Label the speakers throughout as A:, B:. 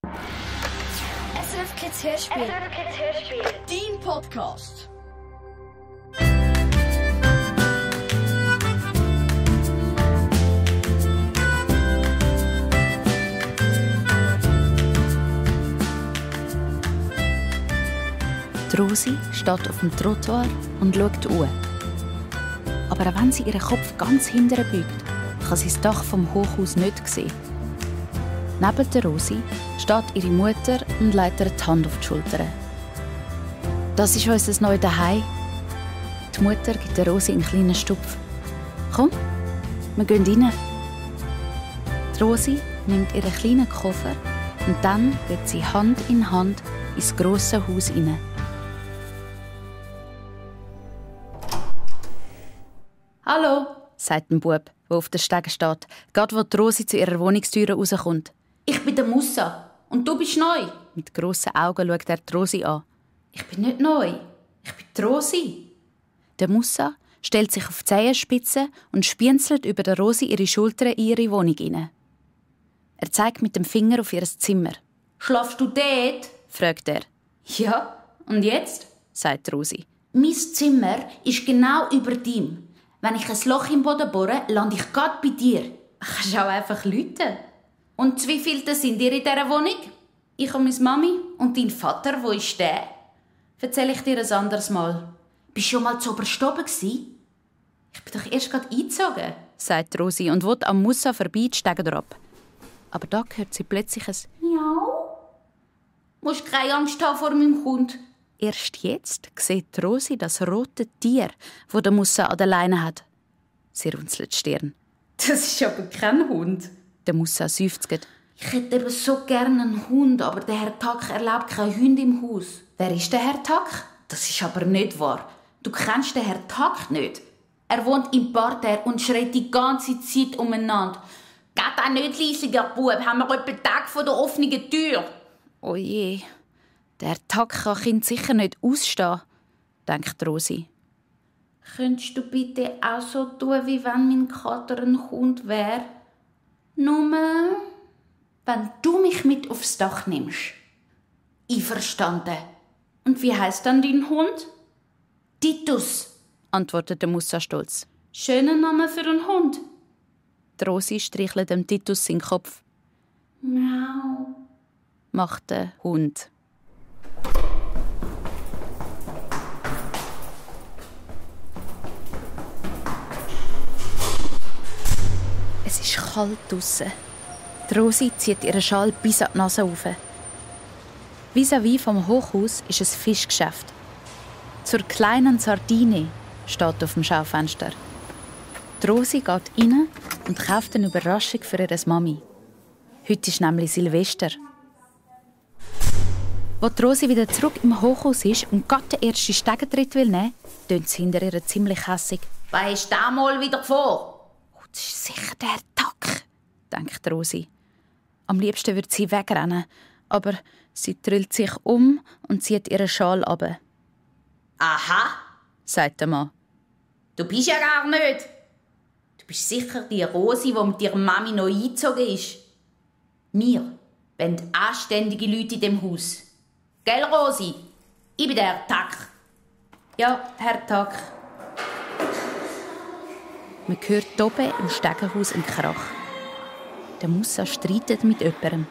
A: SRF Kids Hörspiel.
B: SRF Kids Hörspiel.
A: Dein Podcast.
C: Rosi steht auf dem Trottoir und schaut hoch. Aber auch wenn sie ihren Kopf ganz hinterher beugt, kann sie das Dach vom Hochhaus nicht sehen. Neben der Rosi steht ihre Mutter und legt ihr die Hand auf die Schulter. «Das ist unser neues Zuhause.» Die Mutter gibt der Rosi einen kleinen Stupf. «Komm, wir gehen rein.» Die Rosi nimmt ihren kleinen Koffer und dann geht sie Hand in Hand ins grosse Haus hinein. «Hallo», sagt ein Bub, der auf der Stege steht, gerade wo die Rosi zu ihrer Wohnungstür rauskommt. «Ich bin der Mussa und du bist neu.» Mit grossen Augen schaut er die Rosi an. «Ich bin nicht neu, ich bin die Rosi.» Der Mussa stellt sich auf die Zehenspitze und spienzelt über der Rosi ihre Schultern in ihre Wohnung hinein. Er zeigt mit dem Finger auf ihr Zimmer. «Schlafst du dort?» fragt er. «Ja, und jetzt?» sagt Rosi. «Mein Zimmer ist genau über dem. Wenn ich ein Loch im Boden bohre, lande ich gerade bei dir. Kannst du auch einfach rufen. Und wie viele sind ihr in dieser Wohnung?» «Ich und meine Mami. Und dein Vater, wo ist der?» «Erzähl ich dir ein anderes Mal.» «Bist du schon mal zu oberst oben gewesen?» «Ich bin doch erst gerade eingezogen», sagt Rosi und will am Mussa vorbei die Stege ab. Aber da hört sie plötzlich ein «Miau». «Musst keine Angst haben vor meinem Hund.» Erst jetzt sieht Rosi das rote Tier, das der Mussa an der Leine hat. Sie runzelt die Stirn. «Das ist aber kein Hund.» Der Mussa seufzt. «Ich hätte eben so gerne einen Hund, aber der Herr Tack erlaubt keine Hunde im Haus.» «Wer ist der Herr Tack?» «Das ist aber nicht wahr. Du kennst den Herr Tack nicht. Er wohnt im Parterre und schreit die ganze Zeit umeinander. »Geht auch nicht leisiger, Bub, haben wir etwa Tag vor der offenen Tür.» «Oh je, der Tack kann Kind sicher nicht ausstehen», denkt Rosi. «Könntest du bitte auch so tun, wie wenn mein Kater ein Hund wäre? Nur, wenn du mich mit aufs Dach nimmst.» «Einverstanden. Und wie heisst dann dein Hund?» «Titus», antwortet der Mussa stolz. «Schöner Name für einen Hund.» Die Rosi streichelt dem Titus seinen Kopf. «Miau», macht der Hund. Es ist kalt draussen. Die Rosi zieht ihren Schal bis an die Nase rauf. Vis-à-vis vom Hochhaus ist ein Fischgeschäft. «Zur kleinen Sardine» steht auf dem Schaufenster. Die Rosi geht rein und kauft eine Überraschung für ihre Mami. Heute ist nämlich Silvester. Als die Rosi wieder zurück im Hochhaus ist und gerade den ersten Stegentritt nehmen will, tönt sie hinter ihr ziemlich hässig. «Was hast du da mal wieder vor?» «Oh, das ist sicher der Tack», denkt Rosi. Am liebsten würde sie wegrennen, aber sie trillt sich um und zieht ihren Schal runter. «Aha», sagt der Mann. «Du bist ja gar nicht. Du bist sicher die Rosi, die mit ihrer Mami noch eingezogen ist. Wir wollen anständige Leute in dem Haus. Gell, Rosi? Ich bin der Herr Tack.» «Ja, Herr Tack.» Man hört oben im Stegenhaus einen Krach. Der Mussa streitet mit jemandem.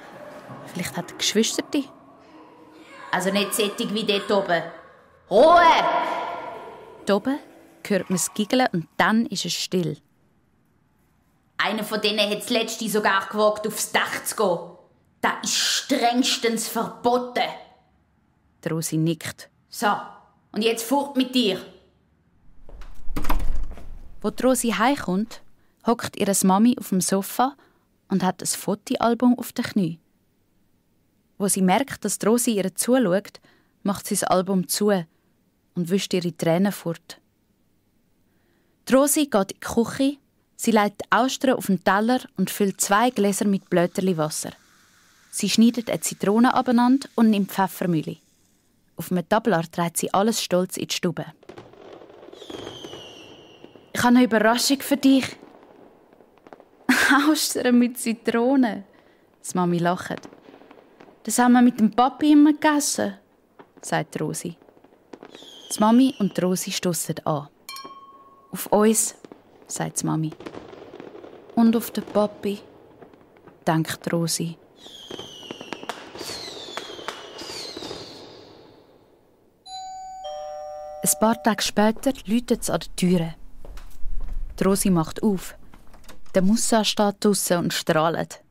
C: Vielleicht hat er Geschwister. «Also nicht sättig wie dort oben. Ruhe!» Dort oben hört man das Giggeln und dann ist es still. «Einer von denen hat das letzte sogar gewagt, aufs Dach zu gehen. Das ist strengstens verboten.» Die Rosi nickt. «So, und jetzt fort mit dir.» Als die Rosi heimkommt, hockt ihre Mami auf dem Sofa und hat ein Fotoalbum auf den Knien. Als sie merkt, dass die Rosi ihr zuschaut, macht sie das Album zu und wischt ihre Tränen fort. Die Rosi geht in die Küche, sie legt die Austern auf den Teller und füllt 2 Gläser mit Blätterli Wasser. Sie schneidet eine Zitrone abeinander und nimmt Pfeffermühle. Auf einem Tablar trägt sie alles stolz in die Stube. «Ich habe eine Überraschung für dich.» «Austern mit Zitrone», die Mami lacht. Das haben wir mit dem Papi immer gegessen, sagt Rosi. Die Mami und Rosi stossen an. Auf uns, sagt die Mami. Und auf den Papi, denkt Rosi. Ein paar Tage später läutet es an der Türe. Die Rosi macht auf. Der Musa steht draussen und strahlt.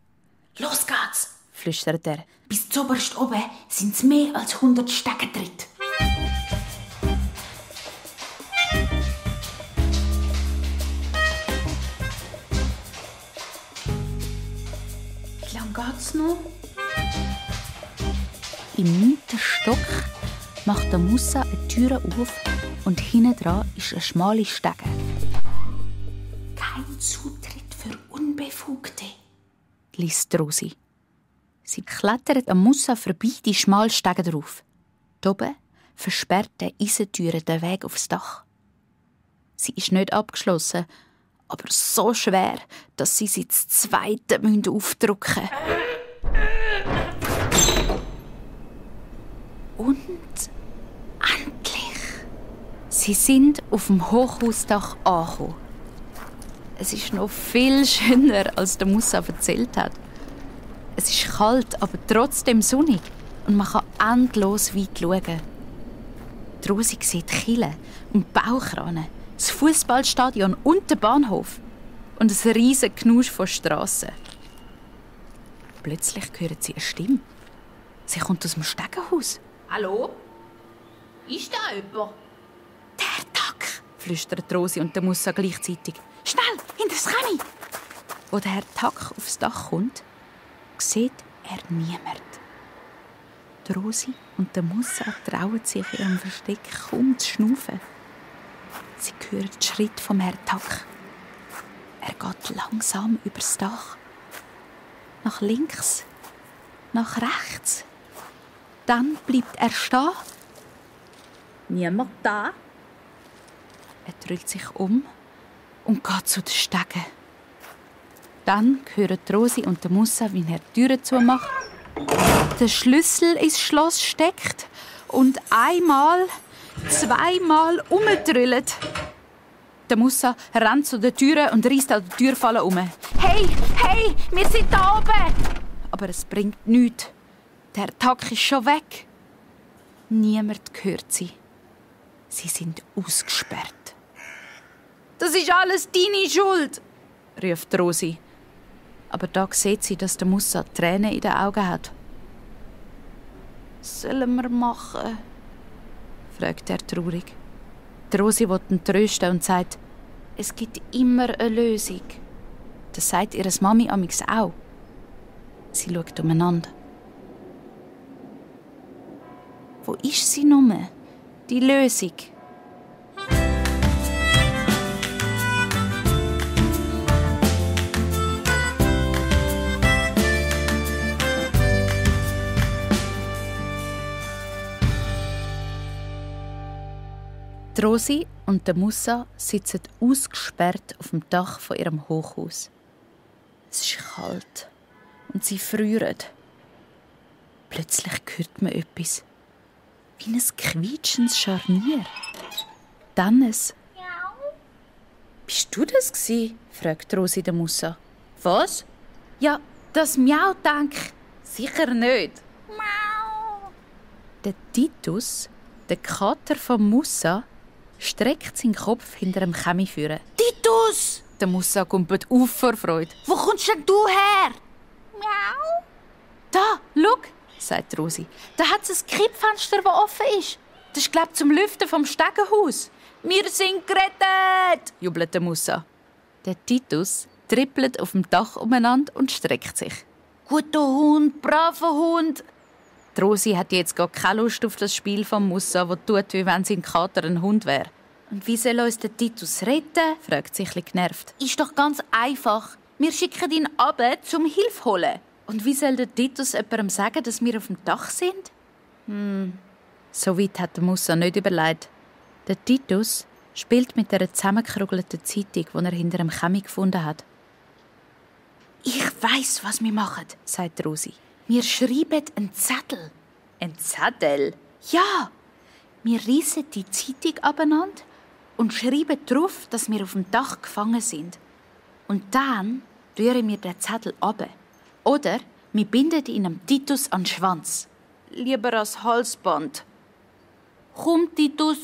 C: «Los geht's!» flüstert er. «Bis zuoberst oben sind es mehr als 100 Stege drin.» Wie lange geht's noch? Im 9. Stock macht der Musa eine Tür auf und hinten dran ist eine schmale Stege. «Kein Zutritt für Unbefugte», liest Rosi. Sie klettert am Musa vorbei die schmale Stege drauf. Oben versperrt die Eisentüre den Weg aufs Dach. Sie ist nicht abgeschlossen, aber so schwer, dass sie das zweite aufdrücken müssen. Und endlich! Sie sind auf dem Hochhausdach angekommen. Es ist noch viel schöner, als der Musa erzählt hat. Es ist kalt, aber trotzdem sonnig und man kann endlos weit schauen. Die Rosi sieht Kirchen und Baukranen, das Fußballstadion und den Bahnhof und ein riesiges Knusch von Strassen. Plötzlich hört sie eine Stimme. Sie kommt aus dem Stegenhaus. «Hallo? Ist da jemand?» «Der Tack!» flüstert Rosi und der Musa gleichzeitig. «Schnell, hinter das Chemie!» Wo der Herr Tack aufs Dach kommt, sieht er niemand. Die Rosi und der Musa trauen sich in ihrem Versteck kaum zu schnaufen. Sie hören den Schritt vom Herrn Tack. Er geht langsam übers Dach. Nach links, nach rechts. Dann bleibt er stehen. «Niemand da?» Er dreht sich um und geht zu den Stegen. Dann hören Rosi und der Musa, wie er die Türe zumacht, der Schlüssel ins Schloss steckt und einmal, zweimal umdrüllt. Der Musa rennt zu der Tür und reißt an der Türfalle um. «Hey, hey, wir sind da oben!» Aber es bringt nichts. Der Tack ist schon weg. Niemand hört sie. Sie sind ausgesperrt. «Das ist alles deine Schuld!» ruft Rosi. Aber da sieht sie, dass der Musa Tränen in den Augen hat. «Was sollen wir machen?» fragt er traurig. Die Rosi will ihn trösten und sagt, es gibt immer eine Lösung. Das sagt ihre Mami amigs auch. Sie schaut umeinander. Wo ist sie nun? Die Lösung? Die Rosi und der Musa sitzen ausgesperrt auf dem Dach von ihrem Hochhaus. Es ist kalt und sie frieren. Plötzlich hört man etwas. Wie ein quietschendes Scharnier. Dann ein «Bist du das gsi?» fragt Rosi den Musa. «Was?» «Ja, das Miau denk sicher nicht.» «Miau!» Der Titus, der Kater vom Musa, streckt seinen Kopf hinter dem Chemie führen. «Titus!» Der Musa kumpelt auf vor Freude. «Wo kommst denn du her?» «Miau!» «Da, schau!» sagt Rosi. «Da hat es ein Kippfenster, das offen ist. Das ist, glaube ich, zum Lüften vom Stegenhaus.» «Wir sind gerettet!» jubelt der Musa. Der Titus trippelt auf dem Dach umeinander und streckt sich. «Guter Hund, braver Hund!» Die Rosi hat jetzt gar keine Lust auf das Spiel vom Musa, das tut, wie wenn sein Kater ein Hund wäre. «Und wie soll uns der Titus retten?» fragt sie ein bisschen genervt. «Ist doch ganz einfach. Wir schicken ihn runter, um Hilfe zu holen.» «Und wie soll der Titus jemandem sagen, dass wir auf dem Dach sind?» So weit hat der Musa nicht überlegt. Der Titus spielt mit einer zusammengekrugelten Zeitung, die er hinter einem Chemie gefunden hat. «Ich weiss, was wir machen», sagt Rosi. Wir schreiben einen Zettel. Ein Zettel? Ja. Wir reissen die Zeitung abeinander und schreiben drauf, dass wir auf dem Dach gefangen sind. Und dann rühren wir den Zettel ab. Oder wir binden ihn am Titus an den Schwanz. Lieber als Halsband. Komm, Titus.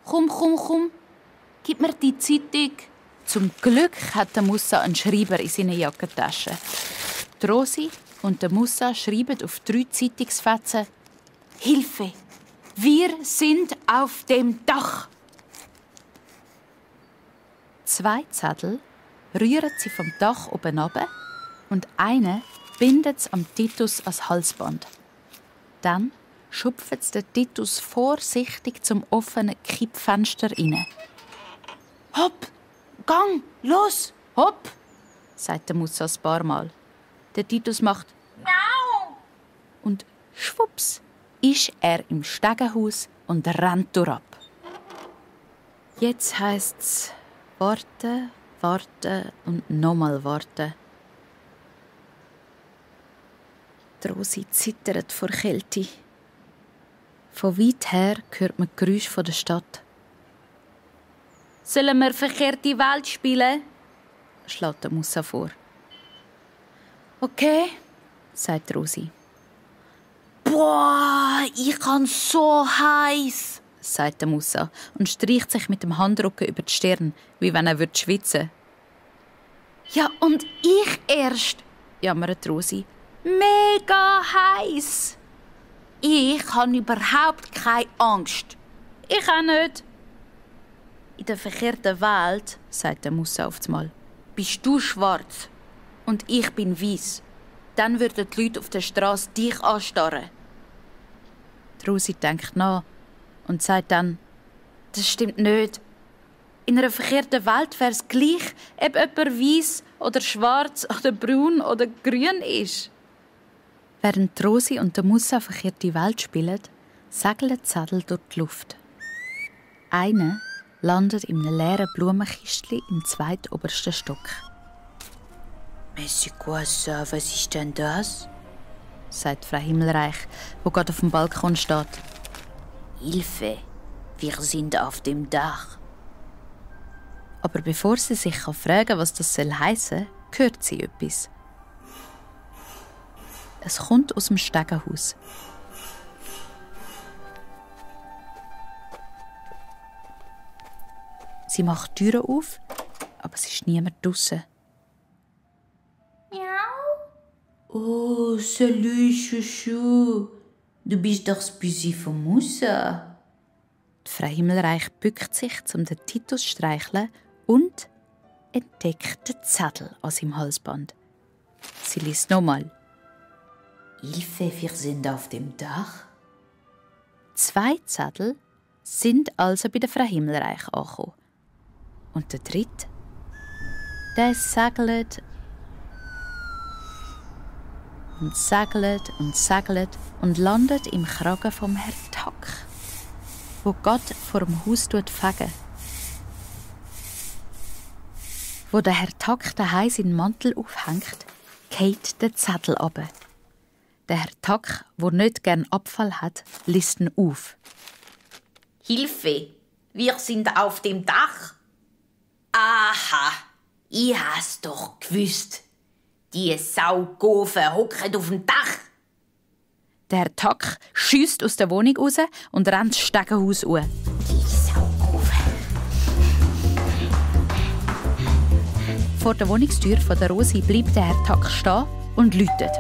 C: Komm. Gib mir die Zeitung. Zum Glück hat der Musa einen Schreiber in seiner Jackentasche. Die Rosi und der Musa schreiben auf 3 Zeitungsfetzen: Hilfe! Wir sind auf dem Dach! 2 Zettel rühren sie vom Dach oben runter und einen bindet sie am Titus als Halsband. Dann schupfen sie den Titus vorsichtig zum offenen Kippfenster rein. «Hopp! Gang! Los! Hopp!» sagt der Musa ein paar Mal. Der Titus macht «Miau!» und schwupps ist er im Stegenhaus und rennt durchab. Jetzt heisst's warten und nochmal warten. Die Rosi zittert vor Kälte. Von weit her hört man die Geräusche der Stadt. «Sollen wir verkehrte Welt spielen?» schlägt der Musa vor. «Okay», sagt Rosi. «Boah, ich kann so heiß», sagt der Musa und streicht sich mit dem Handrücken über die Stirn, wie wenn er schwitzen würde. «Ja, und ich erst», jammert Rosi. «Mega heiß. Ich habe überhaupt keine Angst.» «Ich auch nicht.» «In der verkehrten Welt», sagt der Musa auf einmal, «bist du schwarz und ich bin weiß. Dann würden die Leute auf der Straße dich anstarren.» Die Rosi denkt nach und sagt dann: «Das stimmt nicht. In einer verkehrten Welt wäre es gleich, ob jemand weiß oder schwarz oder braun oder grün ist.» Während Rosi und der Musa verkehrte Welt spielen, segeln die Zettel durch die Luft. Einer landet in einem leeren Blumenkistchen im zweitobersten Stock. «Mais c'est quoi ça? Was ist denn das?» sagt Frau Himmelreich, wo gerade auf dem Balkon steht. «Hilfe! Wir sind auf dem Dach!» Aber bevor sie sich fragen kann, was das heissen soll, hört sie etwas. Es kommt aus dem Stegenhaus. Sie macht die Türen auf, aber es ist niemand draussen. «Oh, salut, Chouchou. Du bist doch das Büsi von Musa.» Die Frau Himmelreich bückt sich, um den Titus zu streicheln und entdeckt den Zettel an seinem Halsband. Sie liest nochmal. «Hilfe, wir sind auf dem Dach.» 2 Zettel sind also bei der Frau Himmelreich angekommen. Und der 3., der segelt und landet im Kragen vom Herrn Tack, wo Gott vor dem Haus fegen. Wo der Herr Tack daheim seinen Mantel aufhängt, geht der Zettel runter. Der Herr Tack, der nicht gern Abfall hat, liest ihn auf. «Hilfe! Wir sind auf dem Dach!» «Aha! Ich has doch gewusst! Die Saugofen hocken auf dem Dach!» Der Herr Tack schiesst aus der Wohnung raus und rennt das Stegenhaus an. «Die Saugofen!» Vor der Wohnungstür von der Rosi bleibt der Herr Tack stehen und läutet.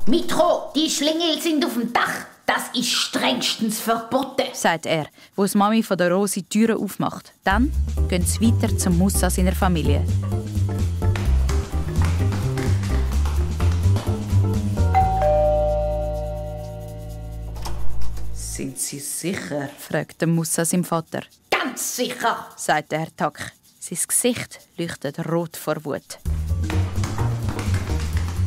C: «Mitro, die Schlingel sind auf dem Dach! Das ist strengstens verboten!» sagt er, wo die Mami von der Rosi die Türen aufmacht. Dann gehen sie weiter zum Musa seiner Familie. «Sind Sie sicher?» fragt der Musa seinen Vater. «Ganz sicher!» sagt der Herr Tack. Sein Gesicht leuchtet rot vor Wut.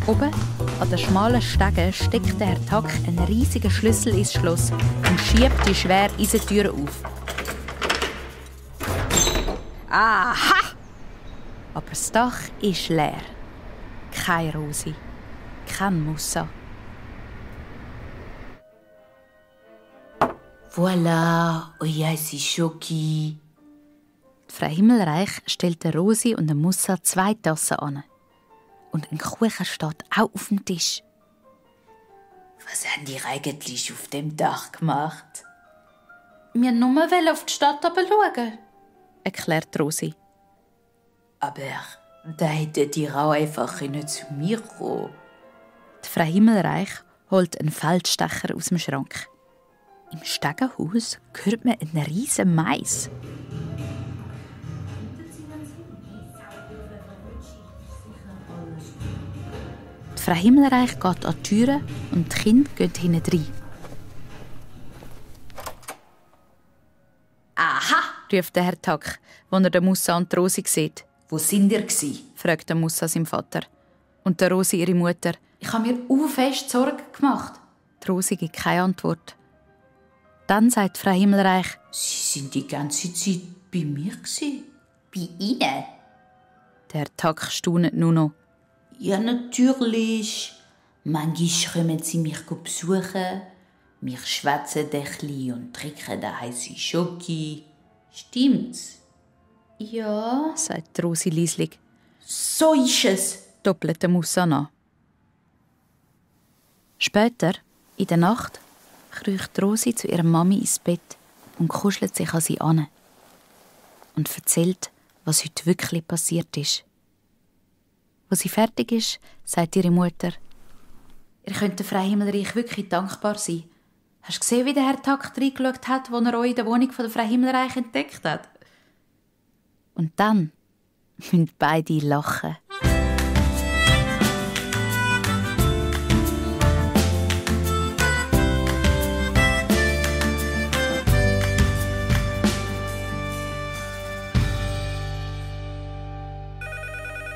C: Oben an den schmalen Stegen steckt der Herr Tack einen riesigen Schlüssel ins Schloss und schiebt die schwere Eisentür auf. Aha! Aber das Dach ist leer. Keine Rosi, kein Mussa. Voilà, euer Schoki. Frau Himmelreich stellt Rosi und Mussa 2 Tassen an. Und ein Kuchen steht auch auf dem Tisch. Was haben die eigentlich auf dem Dach gemacht? Wir wollten nur auf die Stadt schauen, erklärt Rosi. Aber da hättet ihr auch einfach zu mir kommen. Die Frau Himmelreich holt einen Feldstecher aus dem Schrank. Im Stegenhaus hört man einen riesen Mais. Die Frau Himmelreich geht an die Türe und die Kinder gehen hinten rein. «Aha!» ruft der Herr Tack, als er den Mussa und die Rosi sieht. «Wo sind ihr gsi?» fragt der Mussa seinen Vater. Und der Rosi ihre Mutter. «Ich habe mir fest Sorgen gemacht.» Die Rosi gibt keine Antwort. Dann sagt Frau Himmelreich, «Sie sind die ganze Zeit bei mir gsi?» «Bei Ihnen?» Der Herr Tack staunet nur noch. «Ja, natürlich. Manchmal kommen sie mich besuchen. Wir schwätzen ein bisschen und trinken den heissen Schoki. Stimmt's?» «Ja», sagt Rosi leislich. «So ist es», doppelt der Mussa an. Später, in der Nacht, kriecht Rosi zu ihrer Mami ins Bett und kuschelt sich an sie an. Und erzählt, was heute wirklich passiert ist. Als sie fertig ist, sagt ihre Mutter, «Ihr könnt der Frau Himmelreich wirklich dankbar sein. Hast du gesehen, wie der Herr Tack reingeschaut hat, als er euch in der Wohnung von der Frau Himmelreich entdeckt hat?» Und dann müssen beide lachen.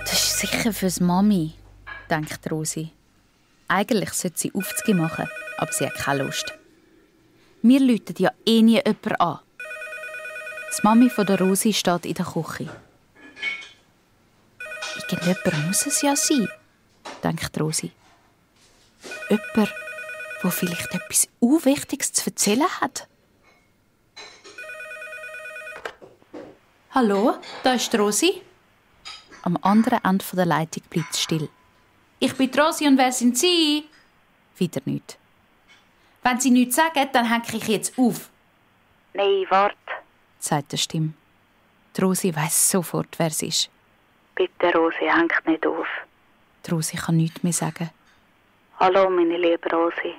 C: Das ist sicher fürs Mami, denkt Rosi. Eigentlich sollte sie Aufzüge machen, aber sie hat keine Lust. Wir rufen ja nie jemanden an. Die Mami von der Rosi steht in der Küche. Irgendjemand muss es ja sein, denkt Rosi. Jemand, der vielleicht etwas Wichtiges zu erzählen hat. «Hallo, da ist Rosi.» Am anderen Ende der Leitung bleibt es still. «Ich bin Rosi und wer sind Sie?» Wieder nichts. «Wenn Sie nichts sagen, dann hänge ich jetzt auf.»
B: «Nein, warte»,
C: sagt die Stimme. Die Rosi weiss sofort, wer es ist.
B: «Bitte, Rosi, hängt nicht auf.»
C: Die Rosi kann nichts mehr sagen.
B: «Hallo, meine liebe Rosi.»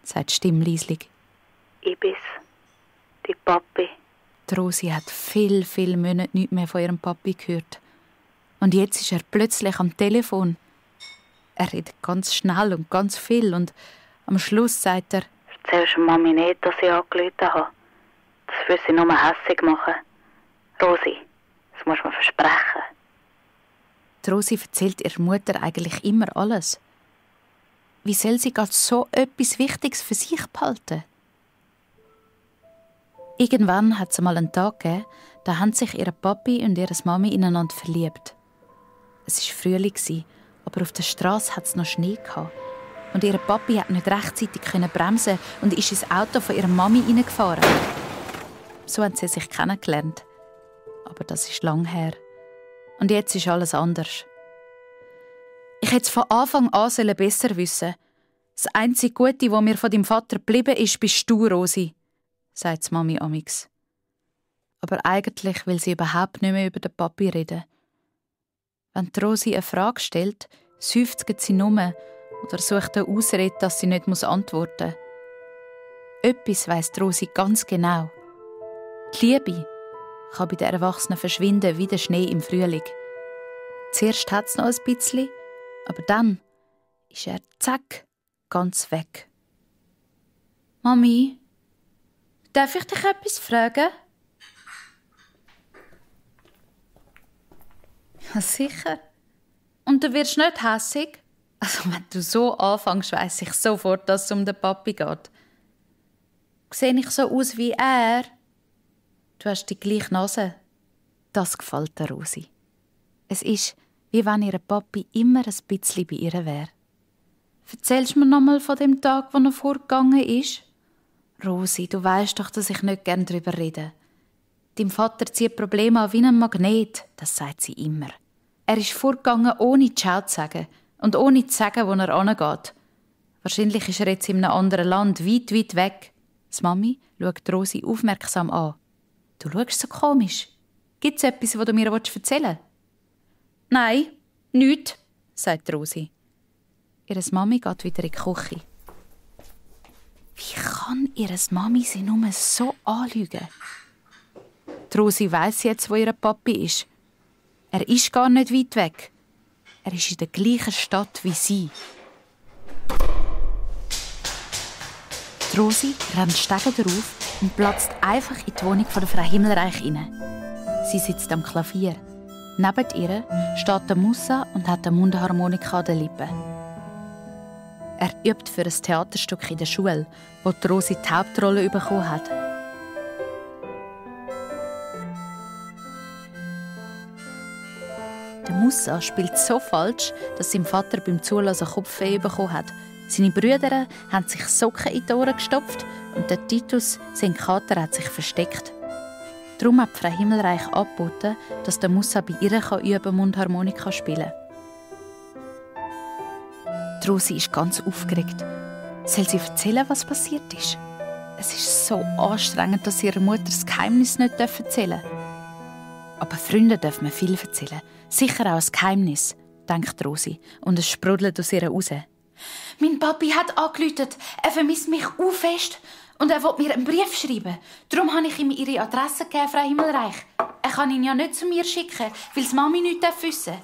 C: sagt die Stimme leislich.
B: «Ich bin's, die Papi.»
C: Die Rosi hat viele Monate nichts mehr von ihrem Papi gehört. Und jetzt ist er plötzlich am Telefon. Er redet ganz schnell und ganz viel und am Schluss sagt er,
B: «Erzählst du Mami nicht, dass ich angerufen habe? Das würde sie nur hässig machen. Rosi, das musst du mir versprechen.»
C: Die Rosi erzählt ihrer Mutter eigentlich immer alles. Wie soll sie gerade so etwas Wichtiges für sich behalten? Irgendwann hat es mal einen Tag gegeben, da haben sich ihre Papi und ihre Mami ineinander verliebt. Es war Frühling, aber auf der Straße hat es noch Schnee gehabt. Und ihr Papi hat nicht rechtzeitig bremsen und ist ins Auto von ihrer Mami hineingefahren. So haben sie sich kennengelernt. Aber das ist lang her. Und jetzt ist alles anders. Ich hätte es von Anfang an besser wissen. Das einzige Gute, was mir von deinem Vater geblieben ist, bist du, Rosi, sagt die Mami amix. Aber eigentlich will sie überhaupt nicht mehr über den Papi reden. Wenn die Rosi eine Frage stellt, seufzt sie nur oder sucht eine Ausrede, dass sie nicht antworten muss. Etwas weiss Rosi ganz genau. Die Liebe kann bei den Erwachsenen verschwinden wie der Schnee im Frühling. Zuerst hat es noch ein bisschen, aber dann ist er zack, ganz weg. «Mami, darf ich dich etwas fragen?» «Ja, sicher. Und du wirst nicht hässig?» «Also, wenn du so anfängst, weiss ich sofort, dass es um den Papi geht. Sehe ich so aus wie er?» «Du hast die gleiche Nase.» Das gefällt der Rosi. Es ist, wie wenn ihr Papi immer ein bisschen bei ihr wäre. Erzählst du mir noch mal von dem Tag, wo er vorgegangen ist? Rosi, du weißt doch, dass ich nicht gern darüber rede. Dein Vater zieht Probleme an wie ein Magnet, das sagt sie immer. Er ist vorgegangen, ohne Ciao zu sagen und ohne zu sagen, wo er hingeht. Wahrscheinlich ist er jetzt in einem anderen Land, weit, weit weg. Die Mami schaut Rosi aufmerksam an. Du schaust so komisch. Gibt es etwas, was du mir erzählen willst? Nein, nichts, sagt Rosi. Ihre Mami geht wieder in die Küche. Wie kann ihre Mami sie nur so anlügen? Rosi weiss jetzt, wo ihr Papi ist. Er ist gar nicht weit weg. Er ist in der gleichen Stadt wie sie. Rosi rennt Stege drauf und platzt einfach in die Wohnung von der Frau Himmelreich hinein. Sie sitzt am Klavier. Neben ihr steht der Musa und hat eine Mundharmonika an den Lippen. Er übt für ein Theaterstück in der Schule, wo die Rosi die Hauptrolle bekommen hat. Der Musa spielt so falsch, dass sein Vater beim Zulassen Kopfweh bekommen hat. Seine Brüder haben sich Socken in die Ohren gestopft und der Titus, sein Kater, hat sich versteckt. Darum hat Frau Himmelreich angeboten, dass der Musa bei ihr üben Mundharmonika spielen kann. Rosi ist ganz aufgeregt. Soll sie erzählen, was passiert ist? Es ist so anstrengend, dass sie ihrer Mutter das Geheimnis nicht erzählen dürfen. Aber Freunde dürfen mir viel erzählen. Sicher auch ein Geheimnis, denkt Rosi, und es sprudelt aus ihr raus. Mein Papi hat angerufen. Er vermisst mich auch fest. Und er will mir einen Brief schreiben. Darum habe ich ihm Ihre Adresse gegeben, Frau Himmelreich. Er kann ihn ja nicht zu mir schicken, weil die Mami nichts wissen darf.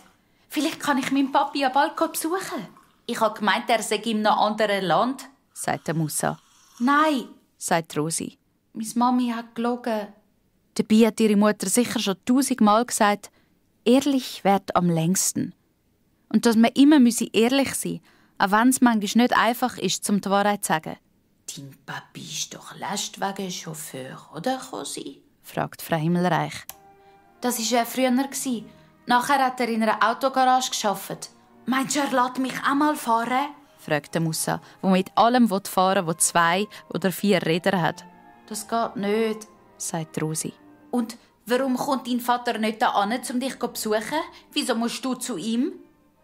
C: Vielleicht kann ich meinen Papi ja bald besuchen. Ich habe gemeint, er sei in einem anderen Land, sagt der Musa. Nein, sagt Rosi. Meine Mami hat gelogen. Dabei hat ihre Mutter sicher schon 1000-mal gesagt, ehrlich währt am längsten. Und dass man immer ehrlich sein müsse, auch wenn es manchmal nicht einfach ist, die Wahrheit zu sagen. «Dein Papi ist doch Lastwagenchauffeur, oder, Rosi?» fragt Frau Himmelreich. «Das war er früher. Nachher hat er in einer Autogarage gearbeitet. Meinst du, er lässt mich auch mal fahren?» fragt Musa, der mit allem fahren will, was 2 oder 4 Räder hat. «Das geht nicht», sagt Rosi. «Und warum kommt dein Vater nicht da an, um dich zu besuchen? Wieso musst du zu ihm?»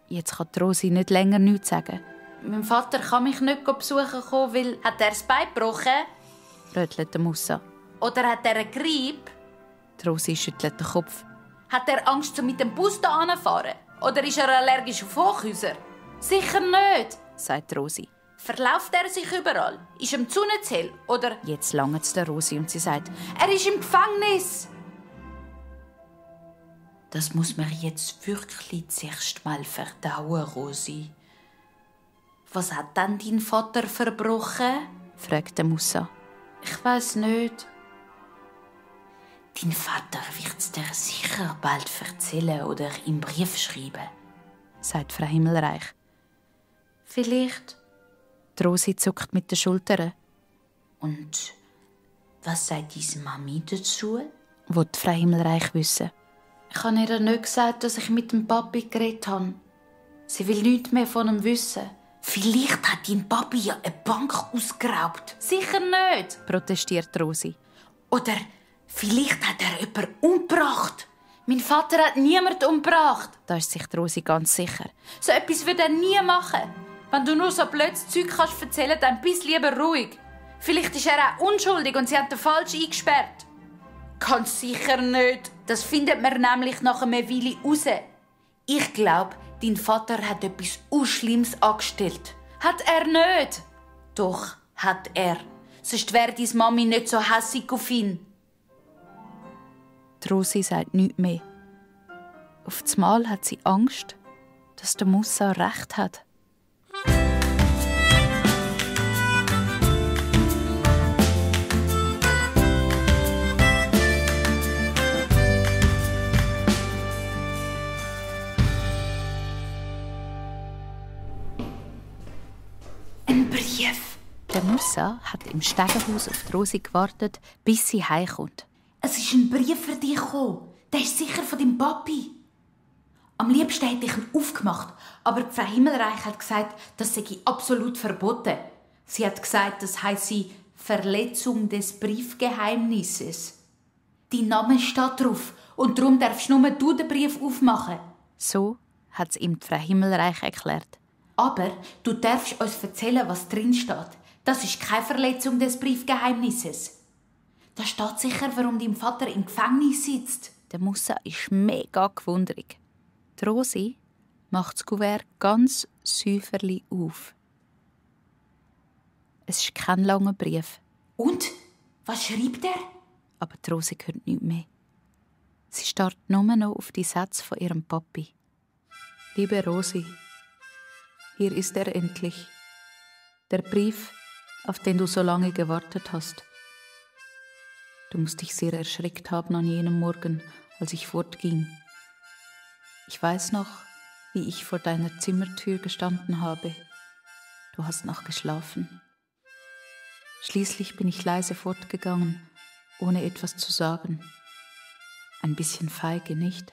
C: Jetzt kann Rosi nicht länger nichts sagen. «Mein Vater kann mich nicht besuchen kommen, weil hat er das Bein gebrochen?» rötelt Musa. «Oder hat er eine Grippe?» Rosi schüttelt den Kopf. «Hat er Angst, mit dem Bus hier anzufahren? Oder ist er allergisch auf Hochhäuser?» «Sicher nicht», sagt Rosi. «Verläuft er sich überall? Ist ihm zu hell? Oder...» Jetzt langt es der Rosi und sie sagt, «Er ist im Gefängnis!» «Das muss man jetzt wirklich zuerst mal verdauen, Rosi.» «Was hat denn dein Vater verbrochen?» fragt Musa. «Ich weiß nicht.» «Dein Vater wird es dir sicher bald erzählen oder im Brief schreiben», sagt Frau Himmelreich. «Vielleicht.» Rosi zuckt mit den Schultern. «Und was sagt deine Mami dazu?» will Frau Himmelreich wissen. «Ich habe ihr nicht gesagt, dass ich mit dem Papi geredet habe. Sie will nichts mehr von ihm wissen.» «Vielleicht hat dein Papi ja eine Bank ausgeraubt.» «Sicher nicht», protestiert Rosi. «Oder vielleicht hat er jemanden umgebracht.» «Mein Vater hat niemanden umgebracht.» Da ist sich Rosi ganz sicher. «So etwas würde er nie machen. Wenn du nur so blödes Zeug kannst erzählen, dann bist lieber ruhig. Vielleicht ist er auch unschuldig und sie haben den falsch eingesperrt.» «Ganz sicher nicht. Das findet man nämlich nach einer Weile raus. Ich glaube, dein Vater hat etwas Schlimmes angestellt.» «Hat er nicht?» «Doch, hat er. Sonst wäre deine Mami nicht so hässig auf ihn.» Rosi sagt nichts mehr. Auf einmal hat sie Angst, dass der Musa recht hat. Ein Brief. Der Musa hat im Stegenhaus auf die Rosi gewartet, bis sie heimkommt. «Es ist ein Brief für dich gekommen. Der ist sicher von deinem Papi.» Am liebsten hätte ich ihn aufgemacht, aber Frau Himmelreich hat gesagt, das sei absolut verboten. Sie hat gesagt, das heisse Verletzung des Briefgeheimnisses. Dein Name steht drauf und darum darfst nur du den Brief aufmachen. So hat es ihm Frau Himmelreich erklärt. Aber du darfst uns erzählen, was drin steht. Das ist keine Verletzung des Briefgeheimnisses. Da steht sicher, warum dein Vater im Gefängnis sitzt. Der Musa ist mega gewundrig. Die Rosi macht das Kuvert ganz säuferlich auf. Es ist kein langer Brief. Und? Was schreibt er? Aber die Rosi hört nichts mehr. Sie starrt nur noch auf die Sätze von ihrem Papi. Liebe Rosi, hier ist er endlich. Der Brief, auf den du so lange gewartet hast. Du musst dich sehr erschreckt haben an jenem Morgen, als ich fortging. Ich weiß noch, wie ich vor deiner Zimmertür gestanden habe. Du hast noch geschlafen. Schließlich bin ich leise fortgegangen, ohne etwas zu sagen. Ein bisschen feige, nicht?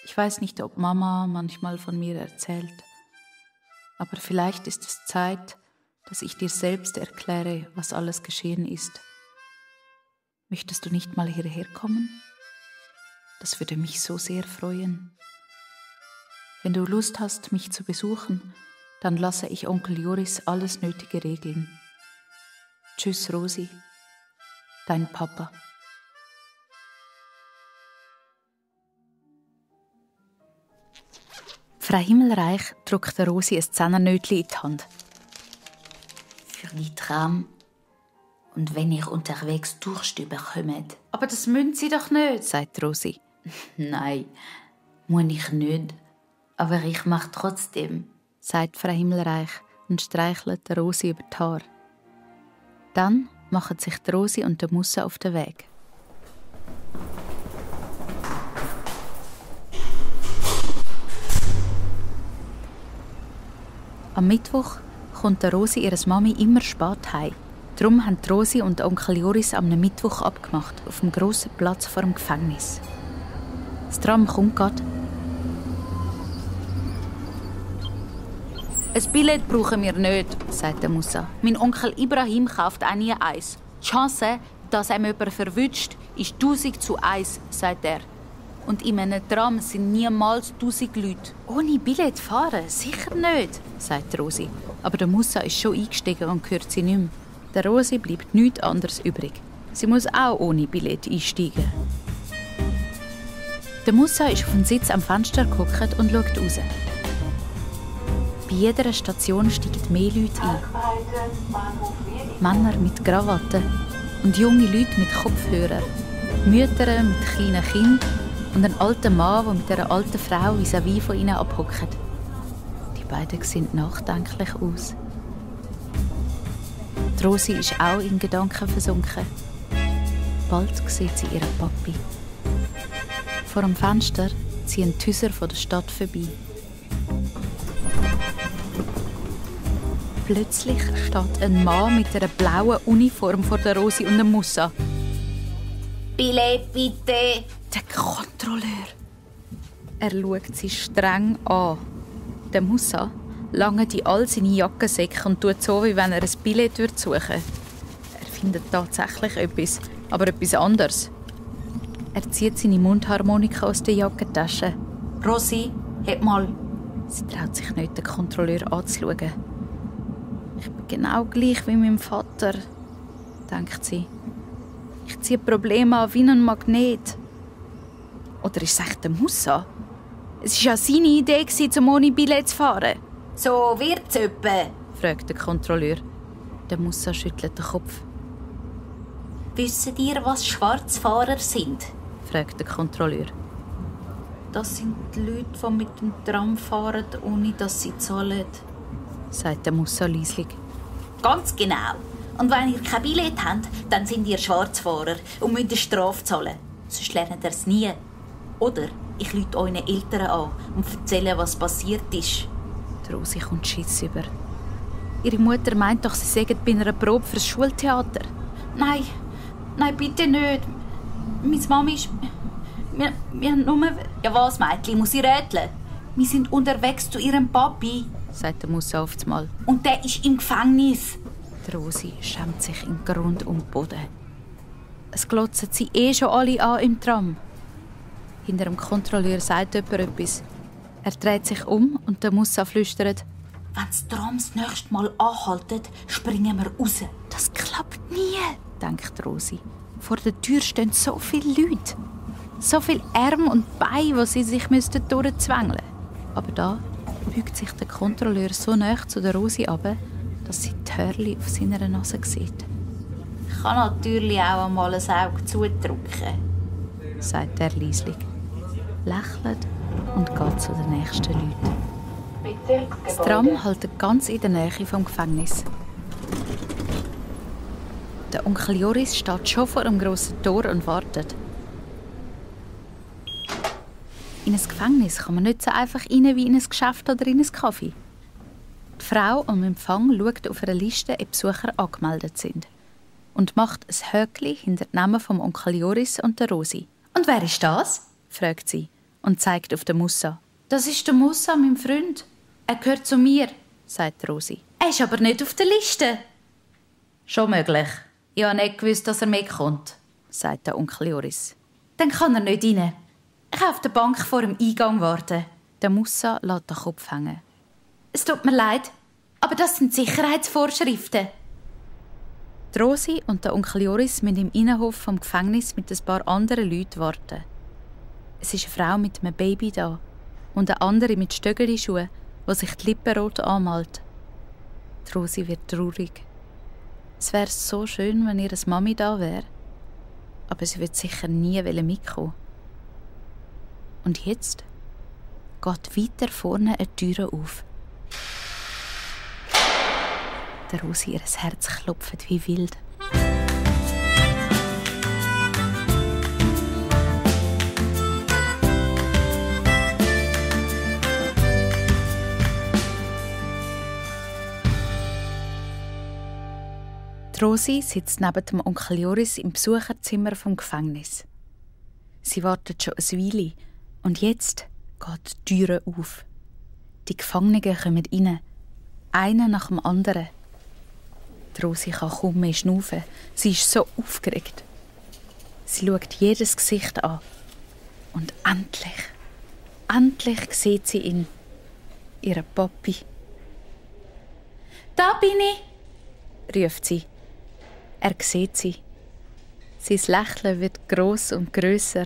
C: Ich weiß nicht, ob Mama manchmal von mir erzählt, aber vielleicht ist es Zeit, dass ich dir selbst erkläre, was alles geschehen ist. Möchtest du nicht mal hierher kommen? Das würde mich so sehr freuen. Wenn du Lust hast, mich zu besuchen, dann lasse ich Onkel Joris alles Nötige regeln. Tschüss, Rosi, dein Papa. Frau Himmelreich drückt der Rosi ein Zehnernötchen in die Hand.
D: Für die Tram und wenn ihr unterwegs Durst bekommt.
C: Aber das müssen Sie doch nicht, sagt Rosi.
D: Nein, muss ich nicht. Aber ich mach trotzdem,
C: sagt Frau Himmelreich und streichelt der Rosi über die Haare. Dann machen sich die Rosi und der Musa auf den Weg. Am Mittwoch kommt der Rosi ihres Mami immer spät heim. Darum haben Rosi und Onkel Joris am Mittwoch abgemacht, auf dem grossen Platz vor dem Gefängnis. Das Tram kommt gerade. «Ein Billett brauchen wir nicht», sagt der Musa. «Mein Onkel Ibrahim kauft auch nie eins. Die Chance, dass ihm jemand verwünscht, ist 1000:1, sagt er. Und in einem Tram sind niemals 1000 Leute. Ohne Billett fahren? Sicher nicht», sagt Rosi. Aber der Musa ist schon eingestiegen und hört sie nicht mehr. Der Rosi bleibt nichts anderes übrig. Sie muss auch ohne Billett einsteigen. Der Musa ist auf dem Sitz am Fenster gehockt und schaut raus. Bei jeder Station steigen mehr Leute ein. Männer mit Krawatten und junge Leute mit Kopfhörern. Mütter mit kleinen Kindern und ein alter Mann, der mit einer alten Frau vis-à-vis von ihnen abhockt. Die beiden sehen nachdenklich aus. Die Rosi ist auch in Gedanken versunken. Bald sieht sie ihren Papi. Vor dem Fenster ziehen die Häuser von der Stadt vorbei. Plötzlich steht ein Mann mit einer blauen Uniform vor der Rosi und dem Musa.
D: Billett bitte!
C: Der Kontrolleur. Er schaut sie streng an. Der Musa langt in all seine Jackensäcke und tut so, wie wenn er ein Billett suchen würde. Er findet tatsächlich etwas, aber etwas anderes. Er zieht seine Mundharmonika aus der Jackentasche. «Rosi, heb mal!» Sie traut sich nicht, den Kontrolleur anzuschauen. «Ich bin genau gleich wie mein Vater», denkt sie. «Ich ziehe Probleme an wie ein Magnet.» Oder ist es echt der Musa? Es war ja seine Idee, um ohne Billett zu fahren.
D: «So wird's öppe»,
C: fragt der Kontrolleur. Der Musa schüttelt den Kopf.
D: «Wisst ihr, was Schwarzfahrer sind?»
C: fragt der Kontrolleur. «Das sind die Leute, die mit dem Tram fahren, ohne dass sie zahlen», sagt der Musa leislich.
D: «Ganz genau. Und wenn ihr kein Billett habt, dann sind ihr Schwarzfahrer und müsst eine Strafe zahlen. Sonst lernt ihr es nie. Oder ich rufe euren Eltern an und erzähle, was passiert ist.»
C: Die Rosi kommt Schiss über. Ihre Mutter meint doch, sie sägen bei einer Probe fürs Schultheater. «Nein, bitte nicht. Meine
D: Wir haben nur... Ja was, Mädchen, muss ich rätseln? Wir sind unterwegs zu ihrem Papi.
C: Sagt der Musa auf einmal.
D: Und der ist im Gefängnis.
C: Die Rosi schämt sich in Grund und Boden. Es glotzen sie schon alle an im Tram. Hinter dem Kontrolleur sagt jemand etwas. Er dreht sich um und der Musa flüstert:
D: Wenn das Tram das nächste Mal anhaltet, springen wir raus.
C: Das klappt nie, denkt Rosi. Vor der Tür stehen so viele Leute. So viele Arme und Beine, die sie sich durchzwängeln müssten. Aber da beugt sich der Kontrolleur so nahe zu der Rosi runter, dass sie die Hörli auf seiner Nase sieht.
D: Ich kann natürlich auch einmal ein Auge zudrücken,
C: sagt er leislich, lächelt und geht zu den nächsten Leuten. Das Tram hält ganz in der Nähe vom Gefängnis. Der Onkel Joris steht schon vor dem grossen Tor und wartet. In ein Gefängnis kann man nicht so einfach rein wie in ein Geschäft oder in einen Kaffee. Die Frau am Empfang schaut auf einer Liste, ob Besucher angemeldet sind. Und macht ein Höckli hinter den Namen vom Onkel Joris und der Rosi. «Und wer ist das?» fragt sie und zeigt auf den Musa. «Das ist der Musa, mein Freund. Er gehört zu mir», sagt Rosi. «Er ist aber nicht auf der Liste.» «Schon möglich. Ich habe nicht gewusst, dass er mitkommt», sagt der Onkel Joris. «Dann kann er nicht rein. Ich kann auf der Bank vor dem Eingang warten.» Der Musa lässt den Kopf hängen. «Es tut mir leid, aber das sind Sicherheitsvorschriften.» Die Rosi und der Onkel Joris müssen im Innenhof vom Gefängnis mit ein paar anderen Leuten warten. Es ist eine Frau mit einem Baby da und eine andere mit Stöckelschuhen, die sich die Lippen rot anmalt. Die Rosi wird traurig. Es wäre so schön, wenn ihre Mami da wäre. Aber sie wird sicher nie mitkommen. Und jetzt geht weiter vorne eine Tür auf. Der Rosi, ihr Herz klopft wie wild. Die Rosi sitzt neben dem Onkel Joris im Besucherzimmer vom Gefängnis. Sie wartet schon eine Weile und jetzt geht die Tür auf. Die Gefangenen kommen rein, einer nach dem anderen. Die Rosi kann kaum mehr schnaufen. Sie ist so aufgeregt. Sie schaut jedes Gesicht an. Und endlich sieht sie ihn, ihren Papi. «Da bin ich!» ruft sie. Er sieht sie. Sein Lächeln wird gross und grösser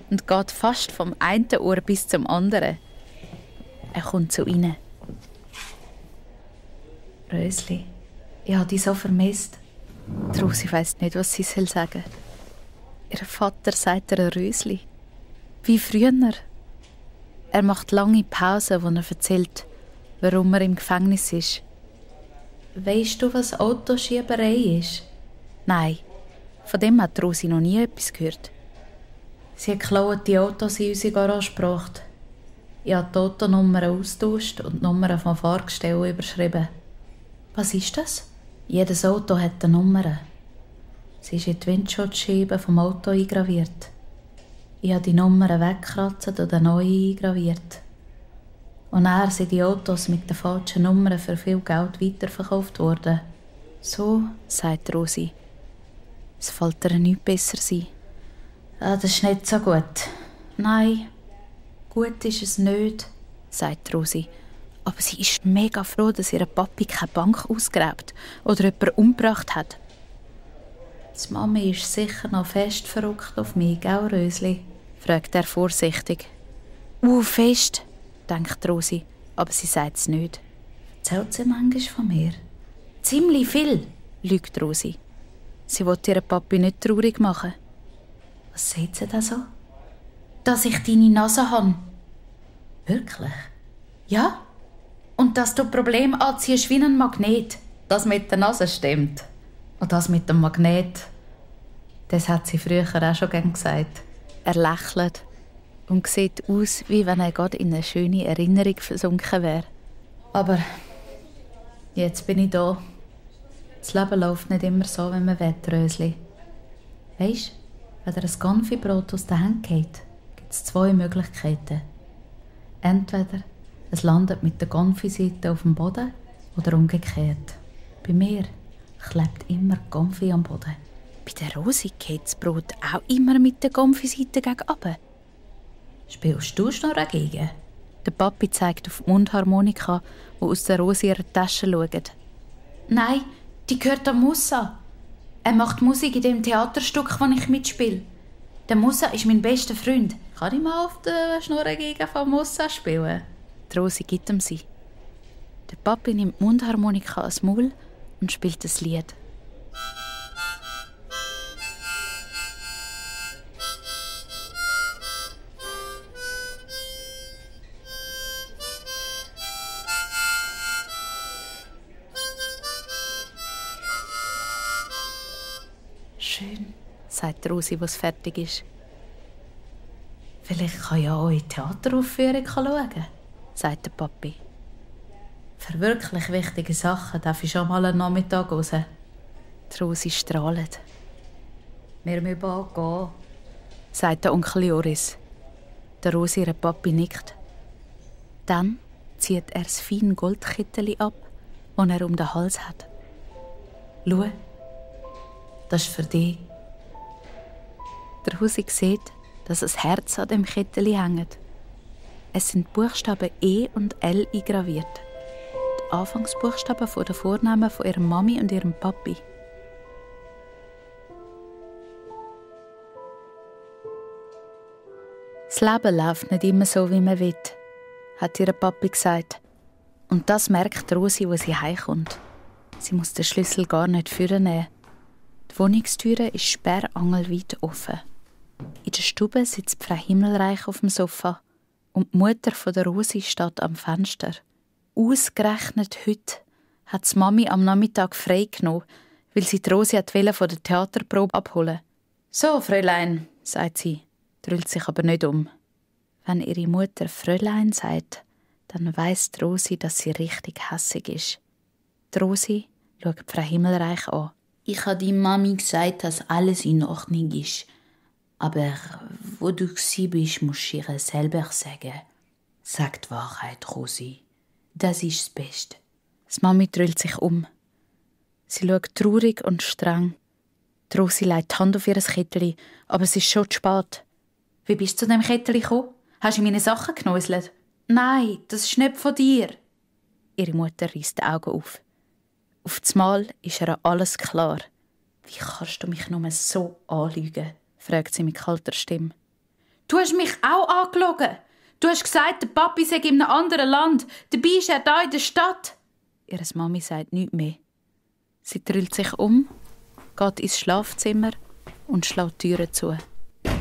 C: und geht fast vom einen Ohr bis zum anderen. Er kommt zu ihnen. «Rösli, ich habe dich so vermisst.» Die Rosi weiss nicht, was sie sagen soll. Ihr Vater sagt ihr Rösli. Wie früher. Er macht lange Pausen, wo er erzählt, warum er im Gefängnis ist. «Weisst du, was Autoschieberei ist?» «Nein, von dem hat Rosi noch nie etwas gehört.» «Sie hat geklaute Autos in unsere Garage gebracht. Ich habe die Autonummern austauscht und die Nummern vom Fahrgestell überschrieben.» «Was ist das?» «Jedes Auto hat eine Nummer. Sie ist in die Windschutzscheibe vom Auto eingraviert. Ich habe die Nummern weggekratzt und eine neue eingraviert. Und dann sind die Autos mit den falschen Nummern für viel Geld weiterverkauft worden.» «So», sagt Rosi. Es fällt ihr nichts besser sein. «Das ist nicht so gut.» «Nein, gut ist es nicht», sagt Rosi. Aber sie ist mega froh, dass ihr Papi keine Bank ausgräbt oder jemanden umgebracht hat. «Die Mami ist sicher noch fest verrückt auf mich, gell, Rösli?» fragt er vorsichtig. Fest», denkt Rosi, aber sie sagt es nicht. «Erzählt sie manchmal von mir?» «Ziemlich viel», lügt Rosi. Sie will ihren Papi nicht traurig machen. «Was sieht sie da so?» «Dass ich deine Nase habe.» «Wirklich?» «Ja. Und dass du Probleme anziehst wie ein Magnet.» «Das mit der Nase stimmt. Und das mit dem Magnet, das hat sie früher auch schon gern gesagt.» Er lächelt und sieht aus, wie wenn er gerade in eine schöne Erinnerung versunken wäre. «Aber jetzt bin ich da. Das Leben läuft nicht immer so, wie man will, Rösli. Weisst, wenn dir ein Konfibrot aus den Händen geht, gibt es 2 Möglichkeiten. Entweder es landet mit der Konfiseite auf dem Boden oder umgekehrt. Bei mir klebt immer Konfi am Boden. Bei der Rosi geht das Brot auch immer mit der Konfiseite gegen runter. Spielst du noch dagegen? Der Papi zeigt auf die Mundharmonika, die aus der Rosi ihrer Tasche schaut. Nein, die gehört dem Musa. Er macht Musik in dem Theaterstück, das ich mitspiele. Der Musa ist mein bester Freund. Kann ich mal auf der Schnurrgegend von Musa spielen? Die Rosi gibt ihm sie. Der Papi nimmt die Mundharmonika ans Maul und spielt das Lied. Schön, sagt Rosi, was fertig ist. Vielleicht kann ja eure Theateraufführung schauen, sagt der Papi. Für wirklich wichtige Sachen darf ich schon mal einen Nachmittag raus. Die Rosi strahlt. Wir müssen bald gehen, sagt der Onkel Joris. Der Rosi, ihr Papi, nickt. Dann zieht er das feine Goldkettchen ab, das er um den Hals hat. Schau, das ist für dich. Der Rosi sieht, dass ein Herz an dem Kettchen hängt. Es sind die Buchstaben E und L eingraviert. Die Anfangsbuchstaben von den Vornamen von ihrer Mami und ihrem Papi. Das Leben läuft nicht immer so, wie man will, hat ihr Papi gesagt. Und das merkt Rosi, als sie heimkommt. Sie muss den Schlüssel gar nicht vornehmen. Die Wohnungstüre ist sperrangelweit offen. In der Stube sitzt Frau Himmelreich auf dem Sofa und die Mutter von der Rosi steht am Fenster. Ausgerechnet heute hat die Mami am Nachmittag frei genommen, weil sie die Rosi von der Theaterprobe abholen. «So, Fräulein», sagt sie, drüllt sich aber nicht um. Wenn ihre Mutter «Fräulein» sagt, dann weiss die Rosi, dass sie richtig hässig ist. Die Rosi schaut Frau Himmelreich an. «Ich habe deiner Mami gesagt, dass alles in Ordnung ist. Aber wo du bist, musst du ihr selber sagen. Sag die Wahrheit, Rosi. Das ist das Beste.» Die Mami drüllt sich um. Sie schaut traurig und streng. Die Rosi legt die Hand auf ihr Kettchen, aber es ist schon zu spät. «Wie bist du zu dem Kettchen gekommen? Hast du meine Sachen genäuselt?» «Nein, das ist nicht von dir.» Ihre Mutter reißt die Augen auf. Auf einmal ist ihr alles klar. «Wie kannst du mich nur so anlügen?» fragt sie mit kalter Stimme. «Du hast mich auch angelogen. Du hast gesagt, der Papi sei in einem anderen Land. Dabei ist er da in der Stadt.» Ihre Mami sagt nichts mehr. Sie drüllt sich um, geht ins Schlafzimmer und schlägt die Türen zu. Die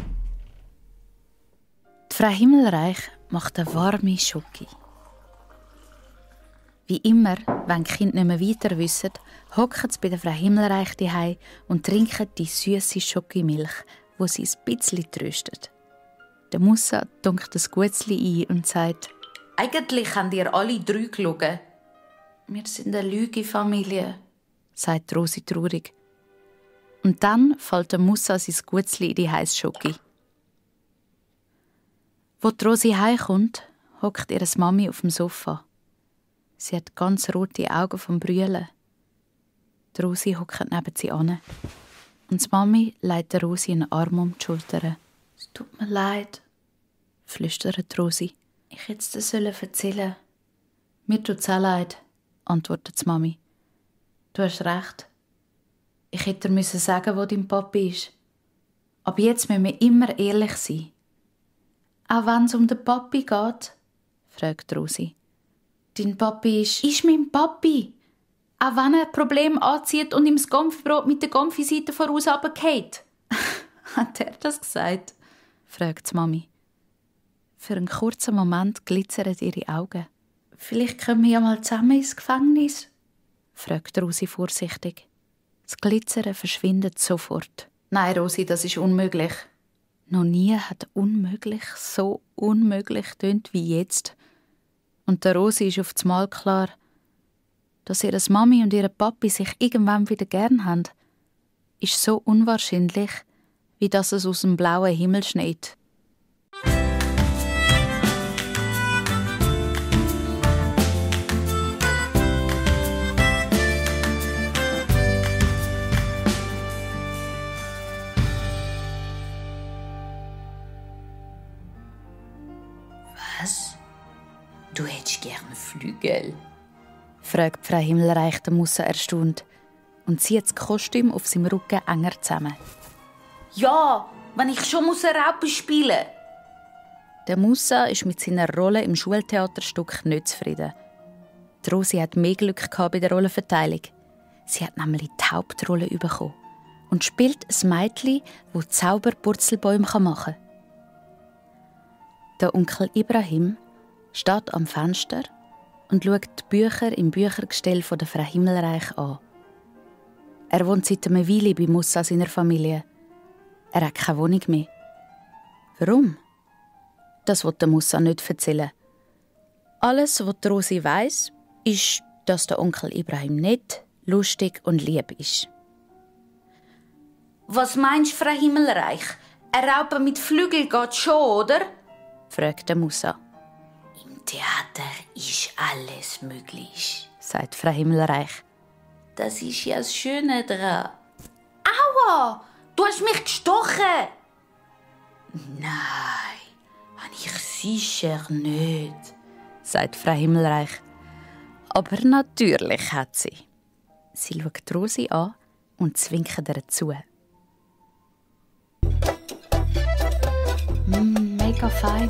C: Frau Himmelreich macht eine warme Schoki. Wie immer, wenn die Kinder nicht mehr weiter wissen, hocken sie bei der Frau Himmelreich daheim und trinken die süße Schokimilch, wo sie ein bisschen tröstet. Der Musa tunkt ein Gutzli ein und sagt: «Eigentlich habt ihr alle 3 gelogen.» «Wir sind eine Lüge-Familie», sagt Rosi traurig. Und dann fällt der Musa sein Gutzli in die heisse Schoki. Wo die Rosi heimkommt, hockt ihre Mami auf dem Sofa. Sie hat ganz rote Augen vom Brüllen. Die Rosi hockt neben sie an. Und die Mami legt der Rosi einen Arm um die Schulter. «Es tut mir leid», flüstert Rosi. «Ich hätte es dir erzählen sollen.» «Mir tut es auch leid», antwortet die Mami. «Du hast recht. Ich hätte dir sagen, wo dein Papi ist. Aber jetzt müssen wir immer ehrlich sein.» «Auch wenn es um den Papi geht?» fragt Rosi. «Dein Papi ist mein Papi. Auch wenn er Probleme anzieht und ihm das Konfibrot mit der Konfiseite voraus runterfällt.» «Hat er das gesagt?» fragt die Mami. Für einen kurzen Moment glitzern ihre Augen. «Vielleicht können wir ja mal zusammen ins Gefängnis?» fragt Rosi vorsichtig. Das Glitzern verschwindet sofort. «Nein, Rosi, das ist unmöglich.» Noch nie hat unmöglich so unmöglich getönt wie jetzt. Und der Rosi ist auf einmal klar, dass ihre Mami und ihre Papi sich irgendwann wieder gern haben, ist so unwahrscheinlich, wie dass es aus dem blauen Himmel schneit. fragt Frau Himmelreich den Musa erstaunt und zieht das Kostüm auf seinem Rücken enger zusammen.
D: Ja, wenn ich schon Raupe spielen muss.
C: Der Musa ist mit seiner Rolle im Schultheaterstück nicht zufrieden. Die Rosi hat mehr Glück bei der Rollenverteilung. Sie hat nämlich die Hauptrolle bekommen und spielt ein Mädchen, das Zauberpurzelbäume machen kann. Der Onkel Ibrahim steht am Fenster und schaut die Bücher im Büchergestell von der Frau Himmelreich an. Er wohnt seit einer Weile bei Musa seiner Familie. Er hat keine Wohnung mehr. Warum? Das will der Musa nicht erzählen. Alles, was Rosi weiss, ist, dass der Onkel Ibrahim nett, lustig und lieb ist.
D: Was meinst du, Frau Himmelreich? Eine Raupe mit Flügel geht schon, oder?
C: Fragt der Musa.
D: Im Theater ist alles möglich,
C: sagt Frau Himmelreich.
D: Das ist ja das Schöne daran. Aua! Du hast mich gestochen! Nein, habe ich sicher nicht,
C: sagt Frau Himmelreich. Aber natürlich hat sie. Sie schaut Rosi an und zwinkt ihr zu. Mega fein.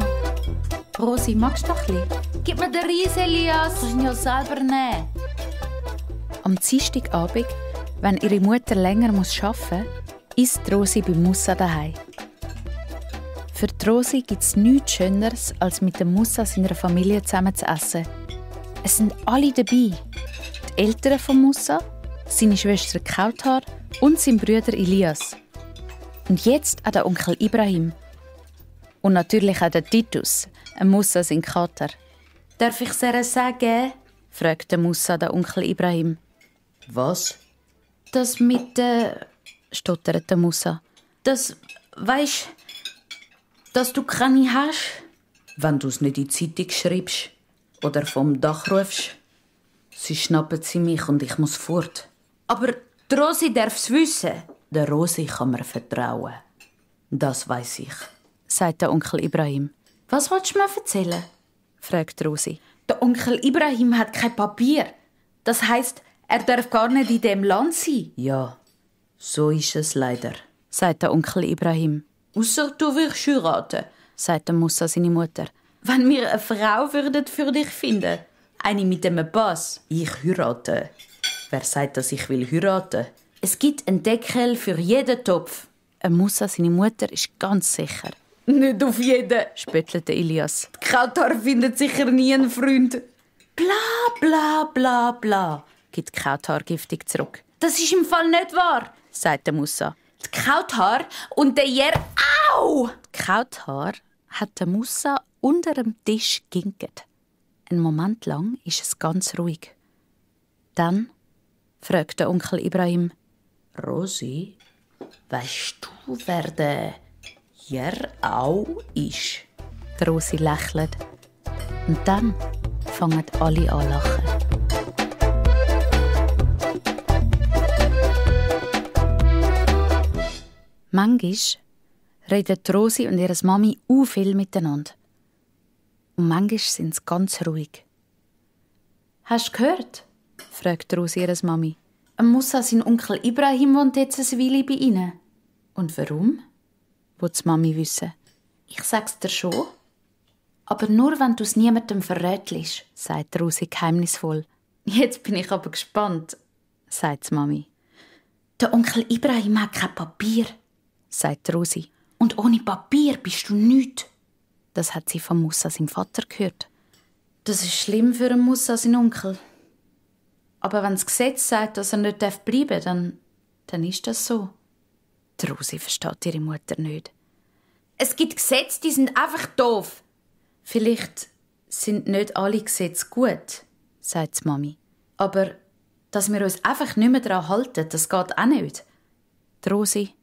C: Rosi, magst du noch ein bisschen?
D: Gib mir den Reis, Elias. Du kannst ihn ja selber nehmen.
C: Am Dienstagabend, wenn ihre Mutter länger arbeiten muss, isst Rosi bei Musa daheim. Für die Rosi gibt es nichts Schöneres, als mit dem Musa seiner Familie zusammen zu essen. Es sind alle dabei. Die Eltern von Musa, seine Schwester Kauthar und sein Bruder Elias. Und jetzt auch der Onkel Ibrahim. Und natürlich auch der Titus, ein Musa sein Kater.
D: Darf ich es ihr sagen?
C: Fragt der Musa den Onkel Ibrahim.
E: Was?
C: Das mit stottert der Musa.
D: Das, weisst, dass du keine hast?
E: Wenn du es nicht in die Zeitung schreibst oder vom Dach rufst, sie schnappen sie mich und ich muss fort.
D: Aber die Rosi darf es wissen.
E: Der Rosi kann mir vertrauen. Das weiss ich,
C: sagt der Onkel Ibrahim.
D: Was willst du mir erzählen?
C: Fragt Rosi.
D: Der Onkel Ibrahim hat kein Papier. Das heisst, er darf gar nicht in dem Land sein.
E: Ja, so ist es leider,
C: sagt der Onkel Ibrahim.
D: Ausser du willst heiraten,
C: sagt der Musa seine Mutter.
D: Wenn wir eine Frau würden für dich finden, eine mit einem Pass.
E: Ich heirate. Wer sagt, dass ich will heiraten?
D: Es gibt einen Deckel für jeden Topf.
C: Musa seine Mutter ist ganz sicher.
D: Nicht auf jeden,
C: spöttelte Elias.
D: Die Kauthar findet sicher nie einen Freund.
C: Bla bla bla bla, gibt Kauthar giftig zurück.
D: Das ist im Fall nicht wahr,
C: sagt der Musa.
D: Die Kauthar und der Jer... Au!
C: Die Kauthar hat den Musa unter dem Tisch geginket. Einen Moment lang ist es ganz ruhig. Dann fragt der Onkel Ibrahim.
E: Rosi, weisst du, wer der Jerau ist?
C: Die Rosi lächelt. Und dann fangen alle an zu lachen. Manchmal reden Rosi und ihre Mami viel miteinander. Und manchmal sind sie ganz ruhig.
D: «Hast du gehört?»
C: fragt Rosi ihre Mami.
D: «Musa, sein Onkel Ibrahim wohnt jetzt eine Weile bei ihnen.»
C: «Und warum?» will die Mami wissen.
D: «Ich sag's dir schon. Aber nur, wenn du es niemandem verrätst»,
C: sagt Rosi geheimnisvoll.
D: «Jetzt bin ich aber gespannt»,
C: sagt die Mami.
D: «Der Onkel Ibrahim hat kein Papier»,
C: sagt Rosi.
D: «Und ohne Papier bist du nichts.»
C: Das hat sie von Musa, seinem Vater, gehört.
D: «Das ist schlimm für einen Musa, seinen Onkel. Aber wenn das Gesetz sagt, dass er nicht bleiben darf, dann ist das so.»
C: Die Rosi versteht ihre Mutter nicht.
D: «Es gibt Gesetze, die sind einfach doof.»
C: «Vielleicht sind nicht alle Gesetze gut», sagt die Mami.
D: «Aber dass wir uns einfach nicht mehr daran halten, das geht auch nicht.»
C: Die Rosi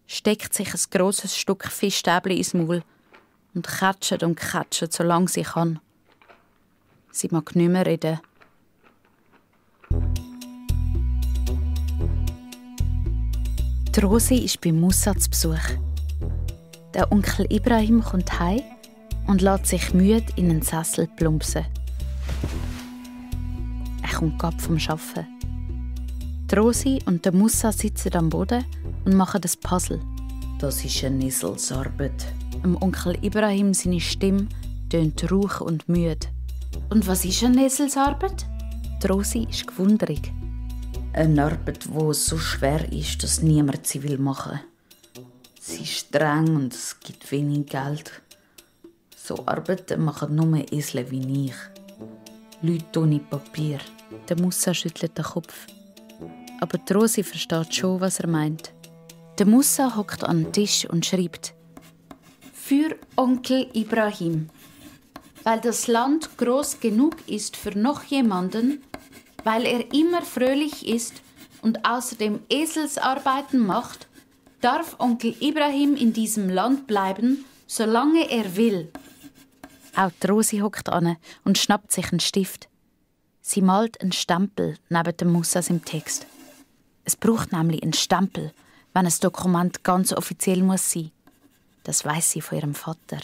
C: steckt sich ein grosses Stück Fischstäbli ins Maul und katscht, solange sie kann. Sie mag nicht mehr reden. Die Rosi ist bei Musa zu Besuch. Der Onkel Ibrahim kommt heim und lässt sich müde in einen Sessel plumpsen. Er und Gab vom Arbeiten. Die Rosi und der Musa sitzen am Boden und machen das Puzzle.
E: Das ist eine Eselsarbeit.
C: Dem Onkel Ibrahim seine Stimme tönt rauch und müde. Und was ist eine Eselsarbeit? Die Rosi ist gewundrig.
E: Eine Arbeit, die so schwer ist, dass niemand sie machen will. Sie ist streng und es gibt wenig Geld. So Arbeiten machen nur Esel wie ich. Leute ohne Papier.
C: Der Musa schüttelt den Kopf. Aber die Rosi versteht schon, was er meint. Der Musa hockt an den Tisch und schreibt: Für Onkel Ibrahim. Weil das Land groß genug ist für noch jemanden, weil er immer fröhlich ist und außerdem Eselsarbeiten macht, darf Onkel Ibrahim in diesem Land bleiben, solange er will. Auch die Rosi hockt an und schnappt sich einen Stift. Sie malt einen Stempel neben dem Musa im Text. Es braucht nämlich einen Stempel, wenn ein Dokument ganz offiziell sein muss. Das weiss sie von ihrem Vater.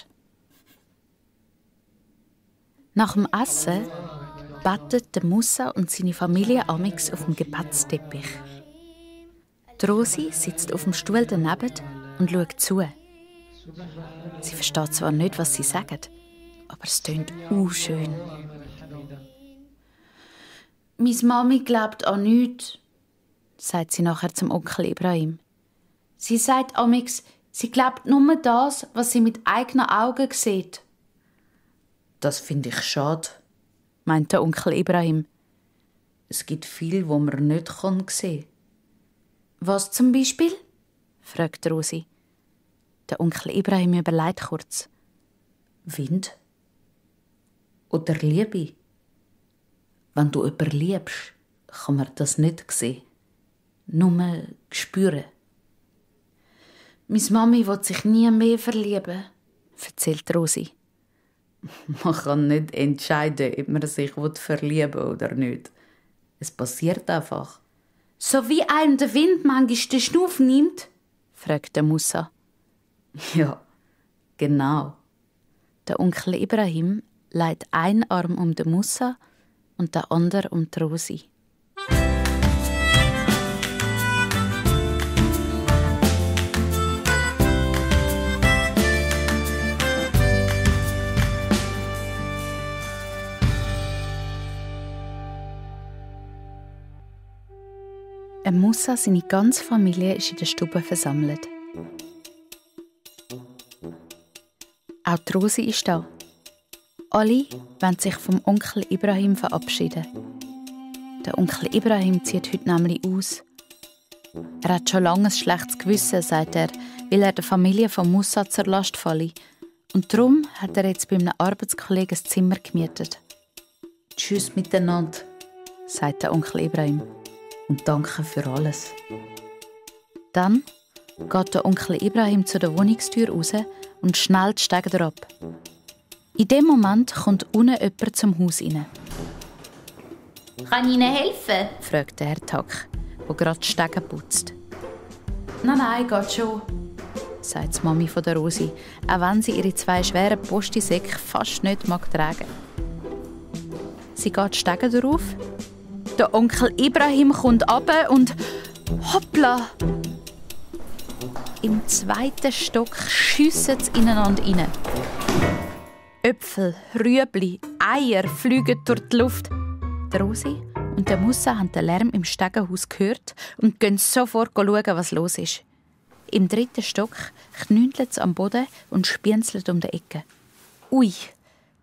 C: Nach dem Essen betet der Musa und seine Familie amix auf dem Gebetsteppich. Die Rosi sitzt auf dem Stuhl daneben und schaut zu. Sie versteht zwar nicht, was sie sagen, aber es tönt schön. «Meine Mami glaubt an nichts», sagt sie nachher zum Onkel Ibrahim. «Sie sagt amix, sie glaubt nur das, was sie mit eigenen Augen sieht.»
E: Das finde ich schade,
C: meint der Onkel Ibrahim.
E: Es gibt viel, wo man nicht sehen kann.
C: «Was zum Beispiel?» fragt Rosi. Der Onkel Ibrahim überlegt kurz.
E: «Wind? Oder Liebe? Wenn du jemanden liebst, kann man das nicht sehen. Nur spüren.»
C: «Meine Mami will sich nie mehr verlieben», erzählt Rosi.
E: Man kann nicht entscheiden, ob man sich verlieben will oder nicht. Es passiert einfach.
C: «So wie einem der Wind manchmal den Schnuff nimmt?» fragt der Musa.
E: Ja, genau.
C: Der Onkel Ibrahim legt einen Arm um den Musa und den anderen um die Rosi. Musa, seine ganze Familie, ist in der Stube versammelt. Auch die Rosi ist da. Alle wollen sich vom Onkel Ibrahim verabschieden. Der Onkel Ibrahim zieht heute nämlich aus. Er hat schon lange ein schlechtes Gewissen, sagt er, weil er der Familie von Musa zur Last falle. Und darum hat er jetzt bei einem Arbeitskollegen ein Zimmer gemietet.
E: «Tschüss miteinander»,
C: sagt der Onkel Ibrahim.
E: «Und danke für alles.»
C: Dann geht der Onkel Ibrahim zu der Wohnungstür raus und schnell die Stege ab. In dem Moment kommt unten jemand zum Haus rein.
D: «Kann ich Ihnen helfen?»
C: fragt der Herr Tack, der gerade die Stege putzt. «Nein, geht schon», sagt die Mami von der Rosi, auch wenn sie ihre 2 schweren Postisäcke fast nicht tragen mag. Sie geht die Stege drauf. Der Onkel Ibrahim kommt runter und hoppla! Im 2. Stock schiessen sie ineinander rein. Äpfel, Rüebli, Eier fliegen durch die Luft. Der Rosi und der Musa haben den Lärm im Stegenhaus gehört und gehen sofort schauen, was los ist. Im 3. Stock knündeln sie am Boden und spienzeln um die Ecke. Ui,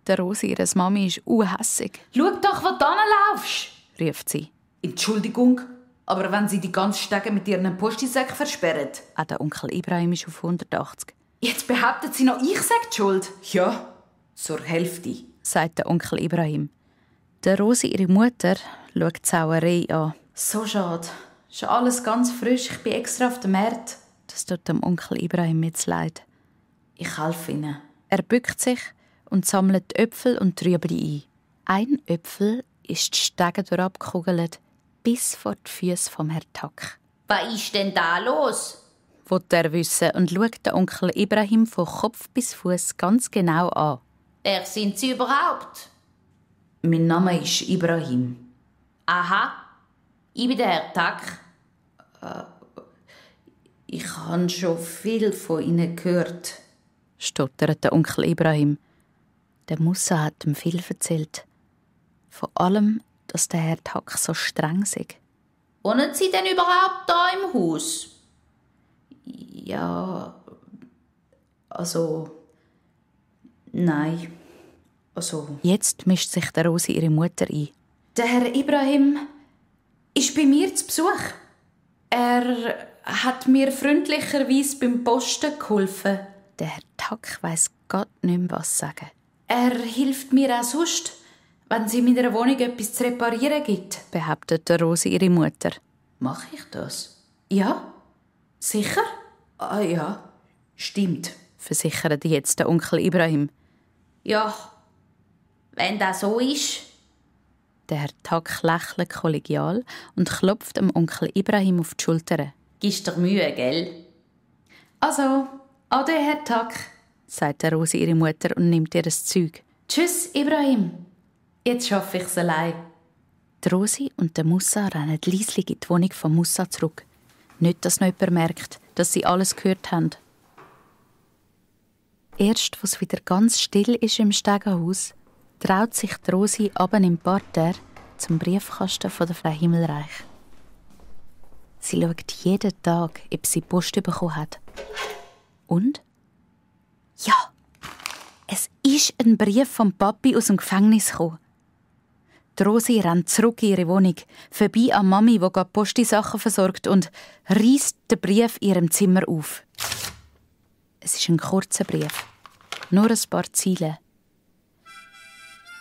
C: der Rosi, ihre Mami, ist hässig. «Schau doch, wo du hinlaufst!» ruft sie.
E: «Entschuldigung, aber wenn Sie die ganze Stege mit Ihren Postisäcken versperren?»
C: Auch der Onkel Ibrahim ist auf 180.
E: «Jetzt behauptet Sie noch, ich sage die Schuld?» «Ja, zur Hälfte»,
C: sagt der Onkel Ibrahim. Der Rosi, ihre Mutter, schaut die Sauerei an.
E: «So schade. Ist alles ganz frisch. Ich bin extra auf dem Markt.»
C: Das tut dem Onkel Ibrahim jetzt leid.
E: «Ich helfe Ihnen.»
C: Er bückt sich und sammelt die Äpfel und die Rüebli ein. Ein Äpfel ist die Stege durchgekugelt, bis vor die Füße vom Herrn Tack.
D: «Was ist denn da los?»
C: will er wissen und schaut den Onkel Ibrahim von Kopf bis Fuß ganz genau an.
D: «Wer sind Sie überhaupt?»
E: «Mein Name ist Ibrahim. Aha, ich bin der Herr Tack. Ich habe schon viel von Ihnen gehört,
C: stottert der Onkel Ibrahim. Der Musa hat ihm viel erzählt. Vor allem, dass der Herr Tack so streng sei.
E: Wohnen Sie denn überhaupt da im Haus? Ja, also... Nein, also...
C: Jetzt mischt sich der Rosi ihre Mutter ein.
E: Der Herr Ibrahim ist bei mir zu Besuch. Er hat mir freundlicherweise beim Posten geholfen.
C: Der Herr Tack weiss Gott nicht mehr, was sagen.
E: Er hilft mir auch sonst, wenn es in meiner Wohnung etwas zu reparieren gibt,
C: behauptet der Rosi ihre Mutter.
E: Mache ich das? Ja, sicher? Ah ja, stimmt,
C: versichert jetzt der Onkel Ibrahim.
E: Ja, wenn das so ist.
C: Der Herr Tack lächelt kollegial und klopft dem Onkel Ibrahim auf die Schulter.
E: Gibst dir Mühe, gell? Also, ade, Herr Tack,
C: sagt der Rosi ihre Mutter und nimmt ihr das Zeug.
E: Tschüss, Ibrahim. Jetzt schaffe ich's allein.
C: Die Rosi und der Musa rennen leislich in die Wohnung von Musa zurück. Nicht, dass noch jemand merkt, dass sie alles gehört haben. Erst, als es wieder ganz still ist im Stegenhaus, traut sich die Rosi runter im Parterre zum Briefkasten von der Frau Himmelreich. Sie schaut jeden Tag, ob sie Post bekommen hat. Und? Ja, es ist ein Brief vom Papi aus dem Gefängnis gekommen. Die Rosi rennt zurück in ihre Wohnung, vorbei an Mami, die gerade Posti-Sachen versorgt, und reißt den Brief in ihrem Zimmer auf. Es ist ein kurzer Brief. Nur ein paar Zeilen.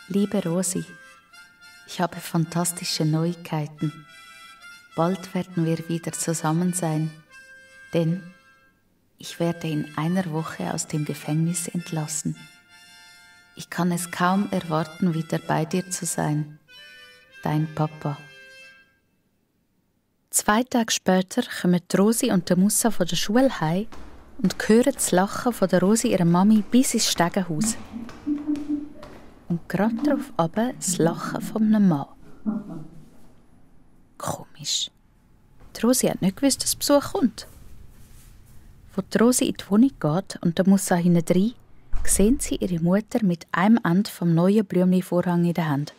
C: Liebe Rosi, ich habe fantastische Neuigkeiten. Bald werden wir wieder zusammen sein, denn ich werde in einer Woche aus dem Gefängnis entlassen. Ich kann es kaum erwarten, wieder bei dir zu sein. Dein Papa. 2 Tage später kommen die Rosi und der Musa von der Schule heim und hören das Lachen von der Rosi ihrer Mami bis ins Stegenhaus. Und gerade darauf runter das Lachen von einem Mann. Komisch. Die Rosi hat nicht gewusst, dass Besuch kommt. Als die Rosi in die Wohnung geht und der Musa hinein, sehen sie ihre Mutter mit einem Ende vom neuen Blümchenvorhang in der Hand.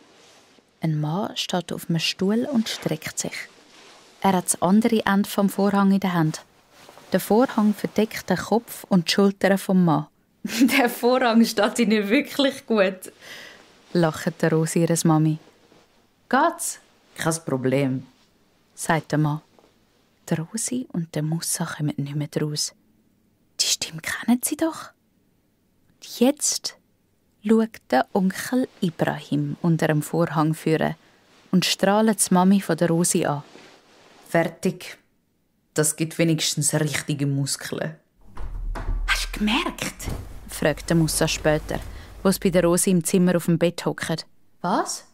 C: Ein Mann steht auf einem Stuhl und streckt sich. Er hat das andere Ende vom Vorhang in der Hand. Der Vorhang verdeckt den Kopf und die Schultern vom Mann. Der Vorhang steht ihnen wirklich gut, lacht der Rosi ihre Mami. Geht's?
E: Kein Problem,
C: sagt der Mann. Der Rosi und der Musa kommen nicht mehr raus. Die Stimme kennen sie doch. Und jetzt schaut der Onkel Ibrahim unter dem Vorhang führen und strahlt die Mami von der Rosi an.
E: Fertig. Das gibt wenigstens richtige Muskeln.
C: Hast du gemerkt? Fragt der Musa später, wo es bei der Rosi im Zimmer auf dem Bett hockt. Was?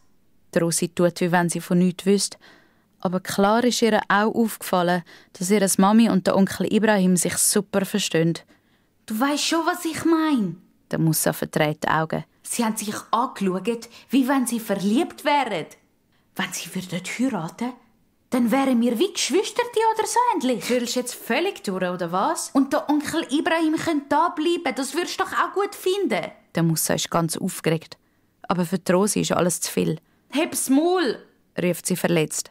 C: Die Rosi tut, wie wenn sie von nichts wüsste. Aber klar ist ihr auch aufgefallen, dass ihre Mami und der Onkel Ibrahim sich super verstehen.
E: Du weißt schon, was ich meine.
C: Der Musa verdreht die Augen.
E: Sie haben sich angeschaut, wie wenn sie verliebt wären. Wenn sie heiraten würden, dann wären wir wie Geschwister oder so ähnlich.
C: Fühlst du jetzt völlig durch, oder was?
E: Und der Onkel Ibrahim könnte da bleiben, das würdest du doch auch gut finden.
C: Der Musa ist ganz aufgeregt. Aber für die Rosi ist alles zu viel.
E: «Heb's Maul!»
C: ruft sie verletzt.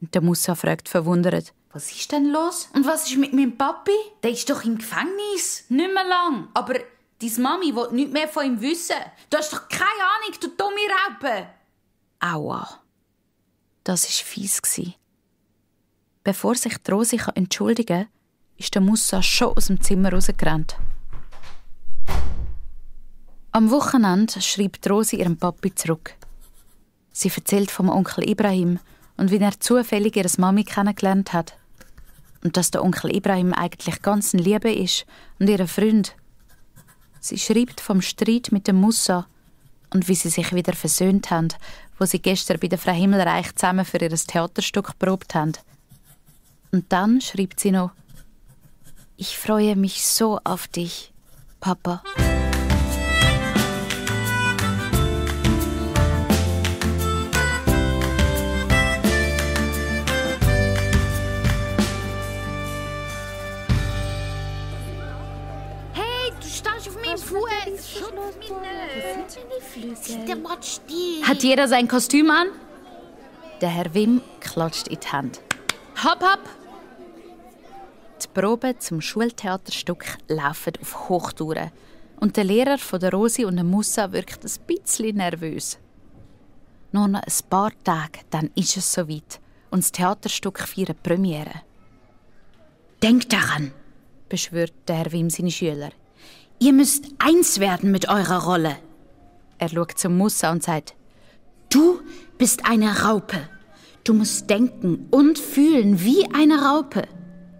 C: Und der Musa fragt verwundert.
E: «Was ist denn los? Und was ist mit meinem Papi? Der ist doch im Gefängnis. Nicht mehr lang. Aber deine Mami will nichts mehr von ihm wissen. Du hast doch keine Ahnung, du dumme Raupe!»
C: Aua. Das war fies. Bevor sich die Rosi entschuldigen kann, ist der Musa schon aus dem Zimmer rausgerannt. Am Wochenende schreibt Rosi ihrem Papi zurück. Sie erzählt vom Onkel Ibrahim und wie er zufällig ihre Mami kennengelernt hat. Und dass der Onkel Ibrahim eigentlich ganz ein Liebe ist und ihr Freund. Sie schreibt vom Streit mit dem Musa und wie sie sich wieder versöhnt haben, wo sie gestern bei der Frau Himmelreich zusammen für ihr Theaterstück geprobt haben. Und dann schreibt sie noch: Ich freue mich so auf dich, Papa. Hat jeder sein Kostüm an? Der Herr Wim klatscht in die Hände. Hopp, hopp! Die Proben zum Schultheaterstück laufen auf Hochtouren. Und der Lehrer von der Rosi und der Musa wirkt ein bisschen nervös. Nur noch ein paar Tage, dann ist es soweit. Und das Theaterstück feiert Premiere. Denkt daran, beschwört der Herr Wim seine Schüler. Ihr müsst eins werden mit eurer Rolle. Er schaut zum Musa und sagt, du bist eine Raupe. Du musst denken und fühlen wie eine Raupe.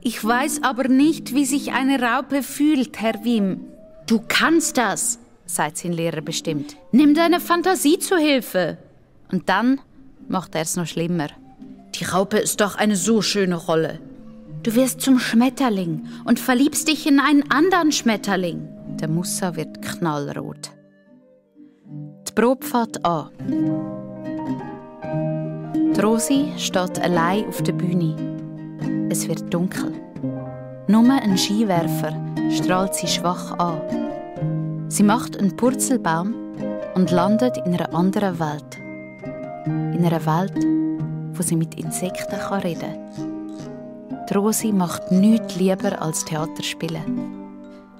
C: Ich weiß aber nicht, wie sich eine Raupe fühlt, Herr Wim. Du kannst das, sagt sein Lehrer bestimmt. Nimm deine Fantasie zu Hilfe. Und dann macht er es noch schlimmer. Die Raupe ist doch eine so schöne Rolle. Du wirst zum Schmetterling und verliebst dich in einen anderen Schmetterling. Der Musa wird knallrot. Die Probe fängt an. Die Rosi steht allein auf der Bühne. Es wird dunkel. Nur ein Skiwerfer strahlt sie schwach an. Sie macht einen Purzelbaum und landet in einer anderen Welt. In einer Welt, wo sie mit Insekten reden kann. Die Rosi macht nichts lieber als Theater spielen.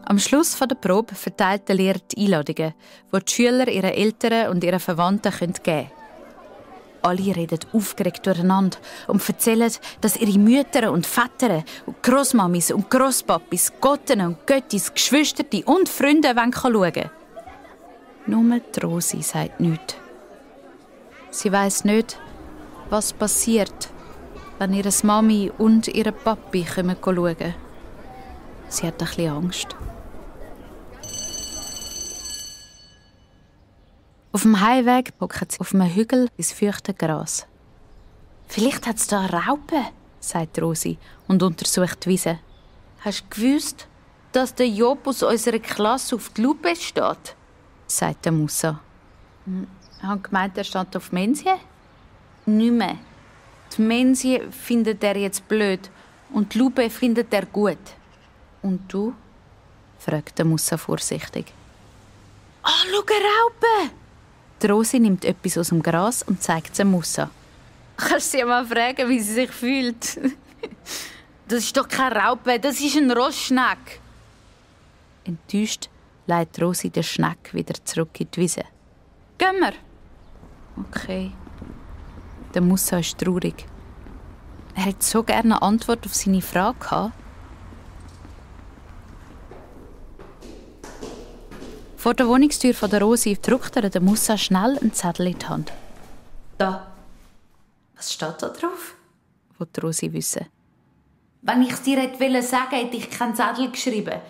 C: Am Schluss der Probe verteilt der Lehrer die Einladungen, die die Schüler ihren Eltern und ihren Verwandten geben können. Alle reden aufgeregt durcheinander und erzählen, dass ihre Mütter und Väter und Grossmamis und Grosspapis, Gotten und Göttis, Geschwister und Freunde schauen wollen. Nur die Rosi sagt nichts. Sie weiss nicht, was passiert, wenn ihre Mami und ihre Papi schauen kommen. Sie hat ein bisschen Angst. Auf dem Heimweg hockt sie auf einem Hügel ins feuchte Gras. «Vielleicht hat es da eine Raupe», sagt Rosi und untersucht die Wiese. «Hast du gewusst, dass der Job aus unserer Klasse auf die Lupe steht?» sagt der Musa. «Ich habe gemeint, er steht auf Mensie?» «Nicht mehr. Die Mensie findet er jetzt blöd und die Lupe findet er gut.» «Und du?» fragt der Musa vorsichtig. «Schau, eine Raupe!» Die Rosi nimmt etwas aus dem Gras und zeigt es Musa. «Kannst du sie mal fragen, wie sie sich fühlt?» «Das ist doch keine Raupe, das ist ein Rossschneck!» Enttäuscht legt Rosi den Schneck wieder zurück in die Wiese. «Gehen wir!» «Okay.» Der Musa ist traurig. Er hätte so gerne eine Antwort auf seine Frage gehabt. Vor der Wohnungstür der Rosi drückt der Musa schnell einen Zettel in die Hand. «Da. Was steht da drauf?» will die Rosi wissen. «Wenn ich es dir hätte sagen wollen, hätte ich keinen Zettel geschrieben.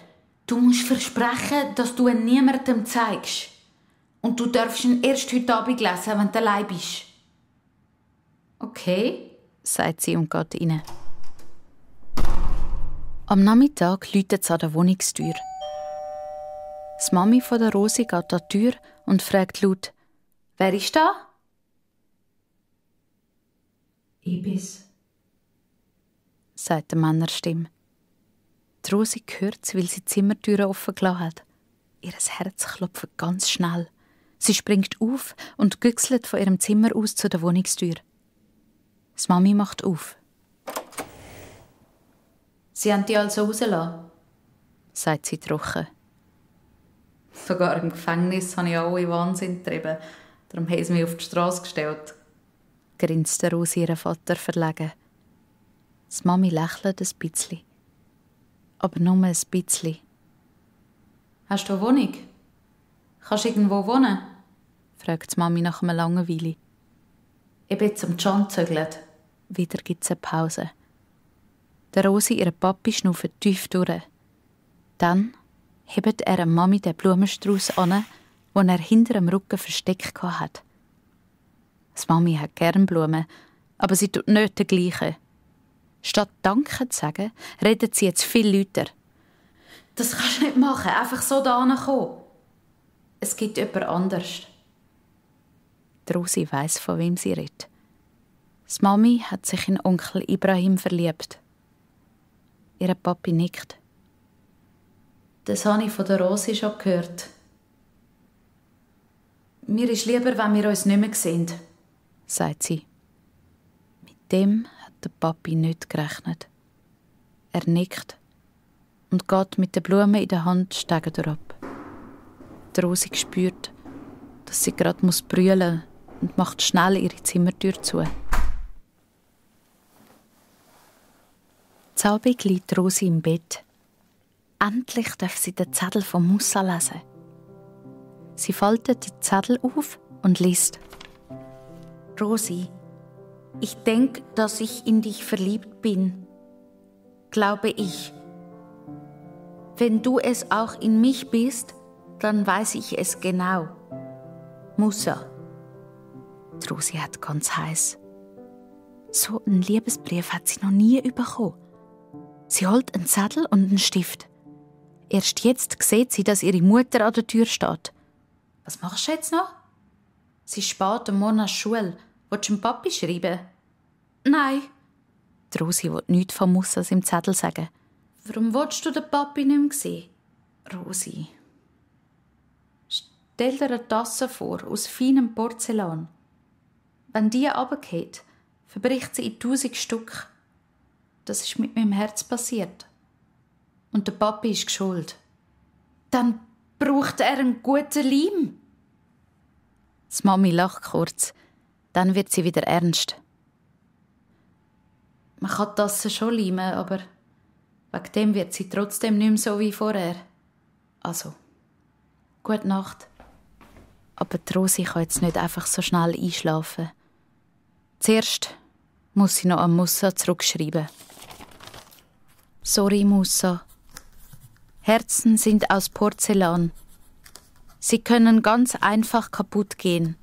C: Du musst versprechen, dass du ihn niemandem zeigst. Und du darfst ihn erst heute Abend lesen, wenn du allein bist.» «Okay», sagt sie und geht rein. Am Nachmittag läutet es an der Wohnungstür. Die Mami von der Rosi geht an die Tür und fragt laut: «Wer ist da?» «Ich bin's», sagt die Männerstimme. Die Rosi hört es, weil sie die Zimmertüre offen gelassen hat. Ihr Herz klopft ganz schnell. Sie springt auf und güchselt von ihrem Zimmer aus zu der Wohnungstür. Die Mami macht auf. «Sie haben die also rausgelassen?» sagt sie trocken. «Sogar im Gefängnis habe ich alle Wahnsinn getrieben. Darum haben sie mich auf die Straße gestellt», grinst der Rosi ihren Vater verlegen. Die Mami lächelt ein bisschen. Aber nur ein bisschen. «Hast du eine Wohnung? Kannst du irgendwo wohnen?» fragt die Mami nach einer Langeweile. «Ich bin zum John gezögert.» Wieder gibt es eine Pause. Der Rosi, ihr Papi, schnauft tief durch. Dann hebt er der Mami den Blumenstrauß an, den er hinter dem Rücken versteckt hatte. Die Mami hat gern Blumen, aber sie tut nicht den gleichen. Statt Danke zu sagen, redet sie jetzt viel lauter. «Das kannst du nicht machen, einfach so da kommen. Es gibt jemand anders.» Die Rosi weiss, von wem sie redet. Die Mami hat sich in Onkel Ibrahim verliebt. Ihr Papi nickt. «Das habe ich von der Rosi schon gehört.» Mir ist lieber, wenn wir uns nicht mehr sehen, sagt sie. Mit dem hat der Papi nicht gerechnet. Er nickt und geht mit der Blume in der Hand Stege ab. Die Rosi spürt, dass sie gerade brüllen muss und macht schnell ihre Zimmertür zu. Zalbig liegt Rosi im Bett. Endlich darf sie den Zettel von Musa lesen. Sie faltet die Zettel auf und liest. Rosi, ich denke, dass ich in dich verliebt bin. Glaube ich. Wenn du es auch in mich bist, dann weiß ich es genau. Musa. Die Rosi hat ganz heiß. So einen Liebesbrief hat sie noch nie bekommen. Sie holt einen Zettel und einen Stift. Erst jetzt sieht sie, dass ihre Mutter an der Tür steht. Was machst du jetzt noch? Es ist spät am Morgen an der Schule. Willst du dem Papi schreiben? Nein. Die Rosi will nichts von Musa im Zettel sagen. Warum willst du den Papi nicht mehr sehen? Rosi. Stell dir eine Tasse vor, aus feinem Porzellan. Wenn die runterfällt, verbricht sie in 1000 Stück. Das ist mit meinem Herz passiert. Und der Papi ist schuld. Dann braucht er einen guten Leim. Die Mami lacht kurz. Dann wird sie wieder ernst. Man kann die Tasse schon leimen, aber wegen dem wird sie trotzdem nicht mehr so wie vorher. Also, gute Nacht. Aber die Rosi kann jetzt nicht einfach so schnell einschlafen. Zuerst muss sie noch an Musa zurückschreiben. Sorry, Musa. Herzen sind aus Porzellan. Sie können ganz einfach kaputt gehen.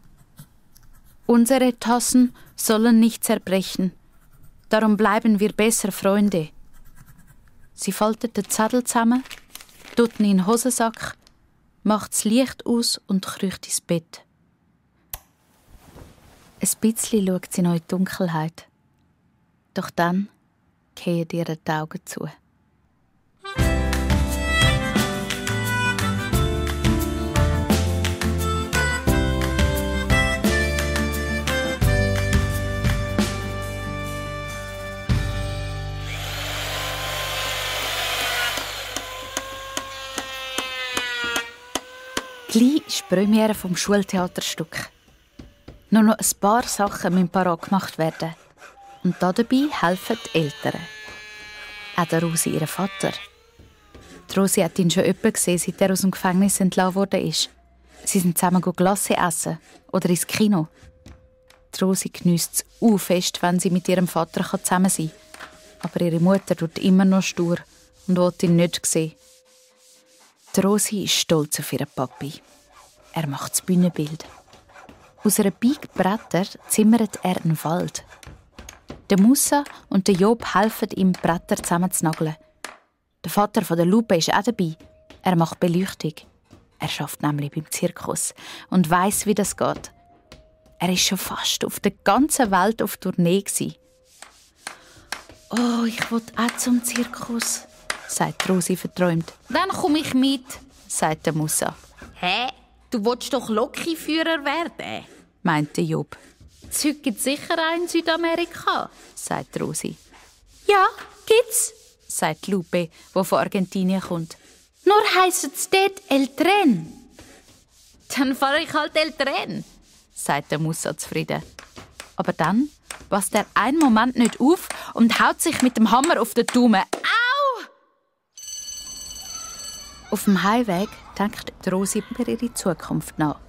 C: Unsere Tassen sollen nicht zerbrechen. Darum bleiben wir besser Freunde. Sie faltet den Zettel zusammen, tut ihn in den Hosensack, macht das Licht aus und kriecht ins Bett. Ein bisschen schaut sie noch in die Dunkelheit. Doch dann gehen ihr die Augen zu. Gleich ist die Premiere vom Schultheaterstück. Nur noch ein paar Sachen müssen parat gemacht werden. Und dabei helfen die Eltern. Auch der Rosi, ihr Vater. Die Rosi hat ihn schon öppe gesehen, seit er aus dem Gefängnis entlassen wurde. Sie sind zusammen Glasse essen oder ins Kino. Die Rosi geniesst es fest, wenn sie mit ihrem Vater zusammen sein kann. Aber ihre Mutter tut immer noch stur und will ihn nicht sehen. Die Rosi ist stolz auf ihren Papi. Er macht das Bühnenbild. Aus einer Bike Bretter zimmert er einen Wald. Der Musa und der Job helfen ihm, die Bretter zusammenzunageln. Der Vater von der Lupe ist auch dabei. Er macht Beleuchtung. Er arbeitet nämlich beim Zirkus und weiss, wie das geht. Er war schon fast auf der ganzen Welt auf Tournee. «Oh, ich will auch zum Zirkus», sagt Rosi verträumt. «Dann komme ich mit», sagt der Musa.
D: Hä? Du willst doch Lokiführer werden?
C: Meinte Job. «Es gibt sicher einen in Südamerika», sagt Rosi. «Ja, gibt's», sagt Lupe, die von Argentinien kommt. «Nur heisst es dort El Tren». «Dann fahre ich halt El Tren», sagt der Musa zufrieden. Aber dann passt er einen Moment nicht auf und haut sich mit dem Hammer auf den Daumen. Au! Auf dem Heimweg denkt Rosi über ihre Zukunft nach.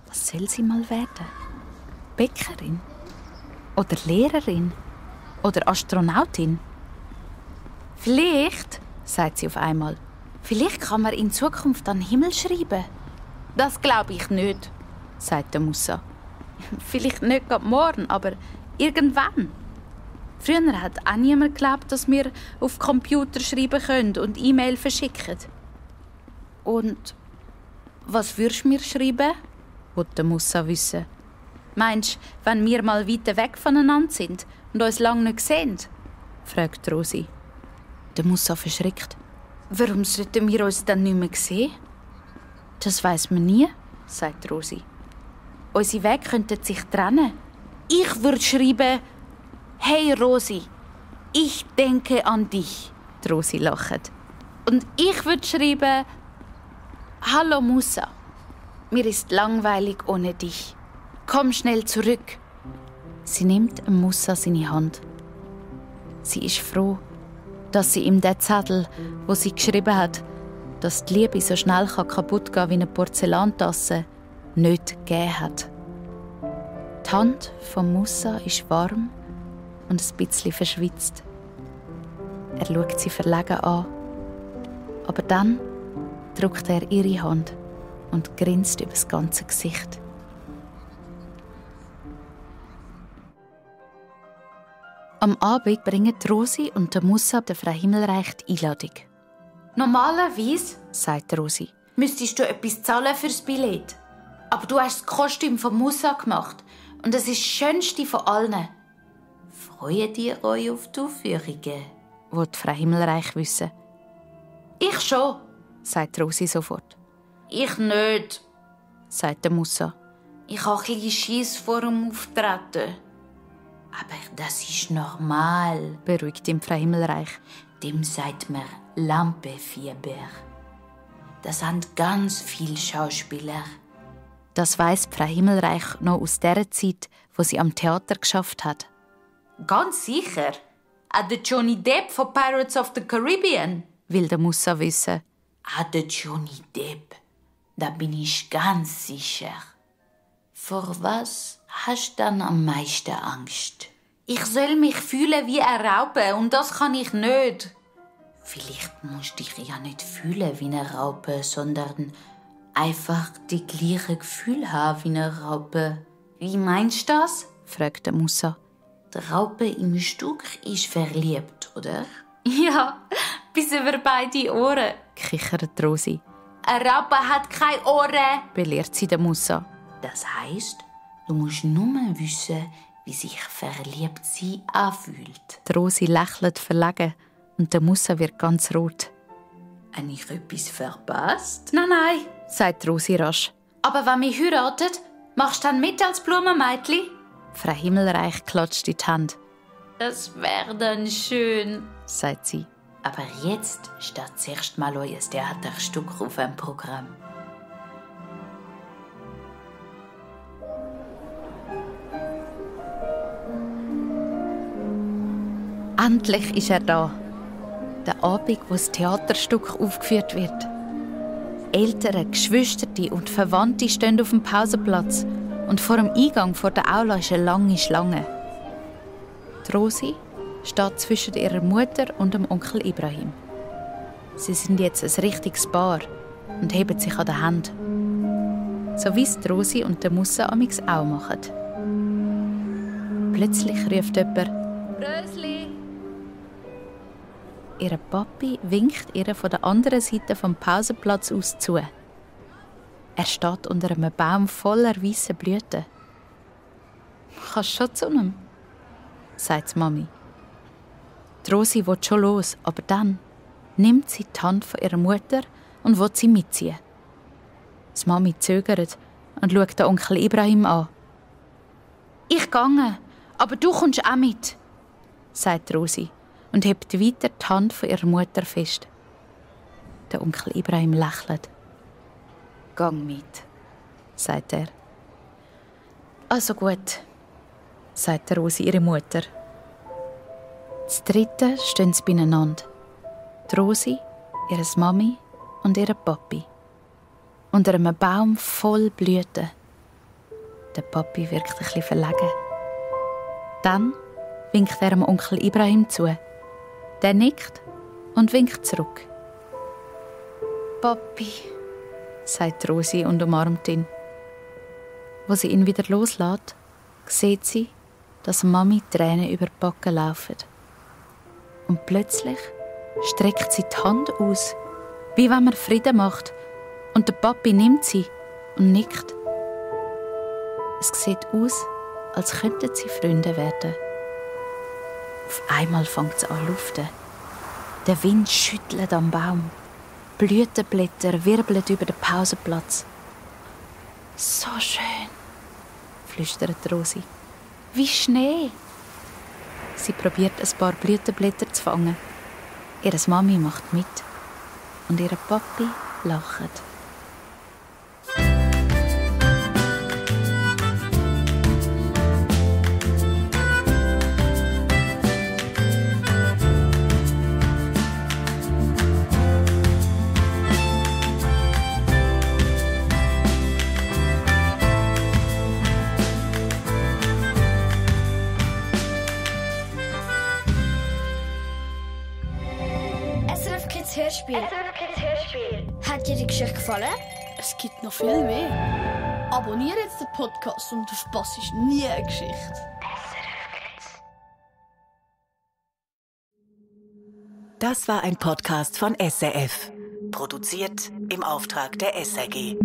C: Was soll sie mal werden? Bäckerin? Oder Lehrerin? Oder Astronautin? Vielleicht, sagt sie auf einmal, vielleicht kann man in Zukunft an den Himmel schreiben. Das glaube ich nicht, sagt der Musa. Vielleicht nicht gerade morgen, aber irgendwann. Früher hat auch niemand geglaubt, dass wir auf Computer schreiben können und E-Mail verschicken. Und was würdest du mir schreiben? Wollte der Musa wissen. Meinst du, wenn wir mal weiter weg voneinander sind und uns lange nicht sehen? Fragt Rosi. Der Musa verschrickt. Warum sollten wir uns dann nicht mehr sehen? Das weiss man nie, sagt Rosi. unsere Wege könnten sich trennen. Ich würde schreiben: «Hey Rosi, ich denke an dich.» Die Rosi lacht. Und ich würde schreiben: «Hallo Musa, mir ist langweilig ohne dich. Komm schnell zurück.» Sie nimmt Musa seine Hand. Sie ist froh, dass sie ihm den Zettel, wo sie geschrieben hat, dass die Liebe so schnell kaputt gehen kann wie eine Porzellantasse, nicht gegeben hat. Die Hand von Musa ist warm und ein bisschen verschwitzt. Er schaut sie verlegen an. Aber dann drückt er ihre Hand und grinst über das ganze Gesicht. Am Abend bringen Rosi und der Musa der Frau Himmelreich die Einladung. «Normalerweise, sagt Rosi, müsstest du etwas zahlen fürs Billett. Aber du hast das Kostüm von Musa gemacht und es ist das Schönste von allen.» «Freut ihr euch auf die Aufführungen?» will die Frau Himmelreich wissen. «Ich schon», sagt Rosi sofort. «Ich nicht», sagt der Musa. «Ich habe ein bisschen Schiss vor dem Auftreten.» «Aber das ist normal», beruhigt ihm Frau Himmelreich. «Dem sagt man Lampefieber. Das sind ganz viele Schauspieler.» Das weiss Frau Himmelreich noch aus der Zeit, wo sie am Theater geschafft hat. «Ganz sicher. Auch der Johnny Depp von Pirates of the Caribbean», will der Musa wissen. «Auch der Johnny Depp. Da bin ich ganz sicher. Vor was hast du dann am meisten Angst?» «Ich soll mich fühlen wie eine Raupe und das kann ich nicht.» «Vielleicht musst du dich ja nicht fühlen wie eine Raupe, sondern einfach die gleichen Gefühle haben wie eine Raupe.» «Wie meinst du das?» fragt der Musa. «Die Raupe im Stück ist verliebt, oder?» «Ja, bis über beide Ohren», kichert Rosi. «Eine Raupe hat keine Ohren», belehrt sie der Musa. «Das heisst, du musst nur wissen, wie sich verliebt sie anfühlt.» Die Rosi lächelt verlegen und der Musa wird ganz rot. «Habe ich etwas verpasst?» «Nein», sagt Rosi rasch. «Aber wenn wir heiraten, machst du dann mit als Blumenmädchen?» Frau Himmelreich klatscht in die Hand. «Das wäre dann schön», sagt sie. «Aber jetzt steht zuerst mal euer Theaterstück auf dem Programm.» Endlich ist er da. Der Abend, wo das Theaterstück aufgeführt wird. Eltern, Geschwister und Verwandte stehen auf dem Pausenplatz und vor dem Eingang vor der Aula ist eine lange Schlange. Die Rosi steht zwischen ihrer Mutter und dem Onkel Ibrahim. Sie sind jetzt ein richtiges Paar und heben sich an der Hand. So wie es die Rosi und der Musa amigs auch machen. Plötzlich ruft jemand: «Rösli!» Ihr Papi winkt ihr von der anderen Seite vom Pausenplatz aus zu. Er steht unter einem Baum voller weißer Blüten. «Kannst schon zu ihm?» sagt die Mami. Die Rosi will schon los, aber dann nimmt sie die Hand von ihrer Mutter und will sie mitziehen. Die Mami zögert und schaut den Onkel Ibrahim an. «Ich gehe, aber du kommst auch mit», sagt Rosi und hebt weiter die Hand von ihrer Mutter fest. Der Onkel Ibrahim lächelt. «Gang mit», sagt er. «Also gut», sagt Rosi ihre Mutter. Das Dritte stehen sie beieinander. Die Rosi, ihre Mami und ihr Papi. Unter einem Baum voll Blüten. Der Papi wirkt ein bisschen verlegen. Dann winkt er dem Onkel Ibrahim zu. Der nickt und winkt zurück. «Papi», sagt Rosi und umarmt ihn. Wo sie ihn wieder loslässt, sieht sie, dass Mami Tränen über die Backen laufen. Und plötzlich streckt sie die Hand aus, wie wenn man Frieden macht, und der Papi nimmt sie und nickt. Es sieht aus, als könnten sie Freunde werden. Auf einmal fängt es an zu luften. Der Wind schüttelt am Baum. Blütenblätter wirbeln über den Pausenplatz. «So schön», flüstert Rosi. Wie Schnee. Sie probiert ein paar Blütenblätter zu fangen. Ihre Mami macht mit und ihre Papi lacht.
A: SRF Kids Hörspiel. Hat dir die Geschichte gefallen? Es gibt noch viel mehr. Abonniere jetzt den Podcast und du verpasst nie eine Geschichte.
F: Das war ein Podcast von SRF. Produziert im Auftrag der SRG.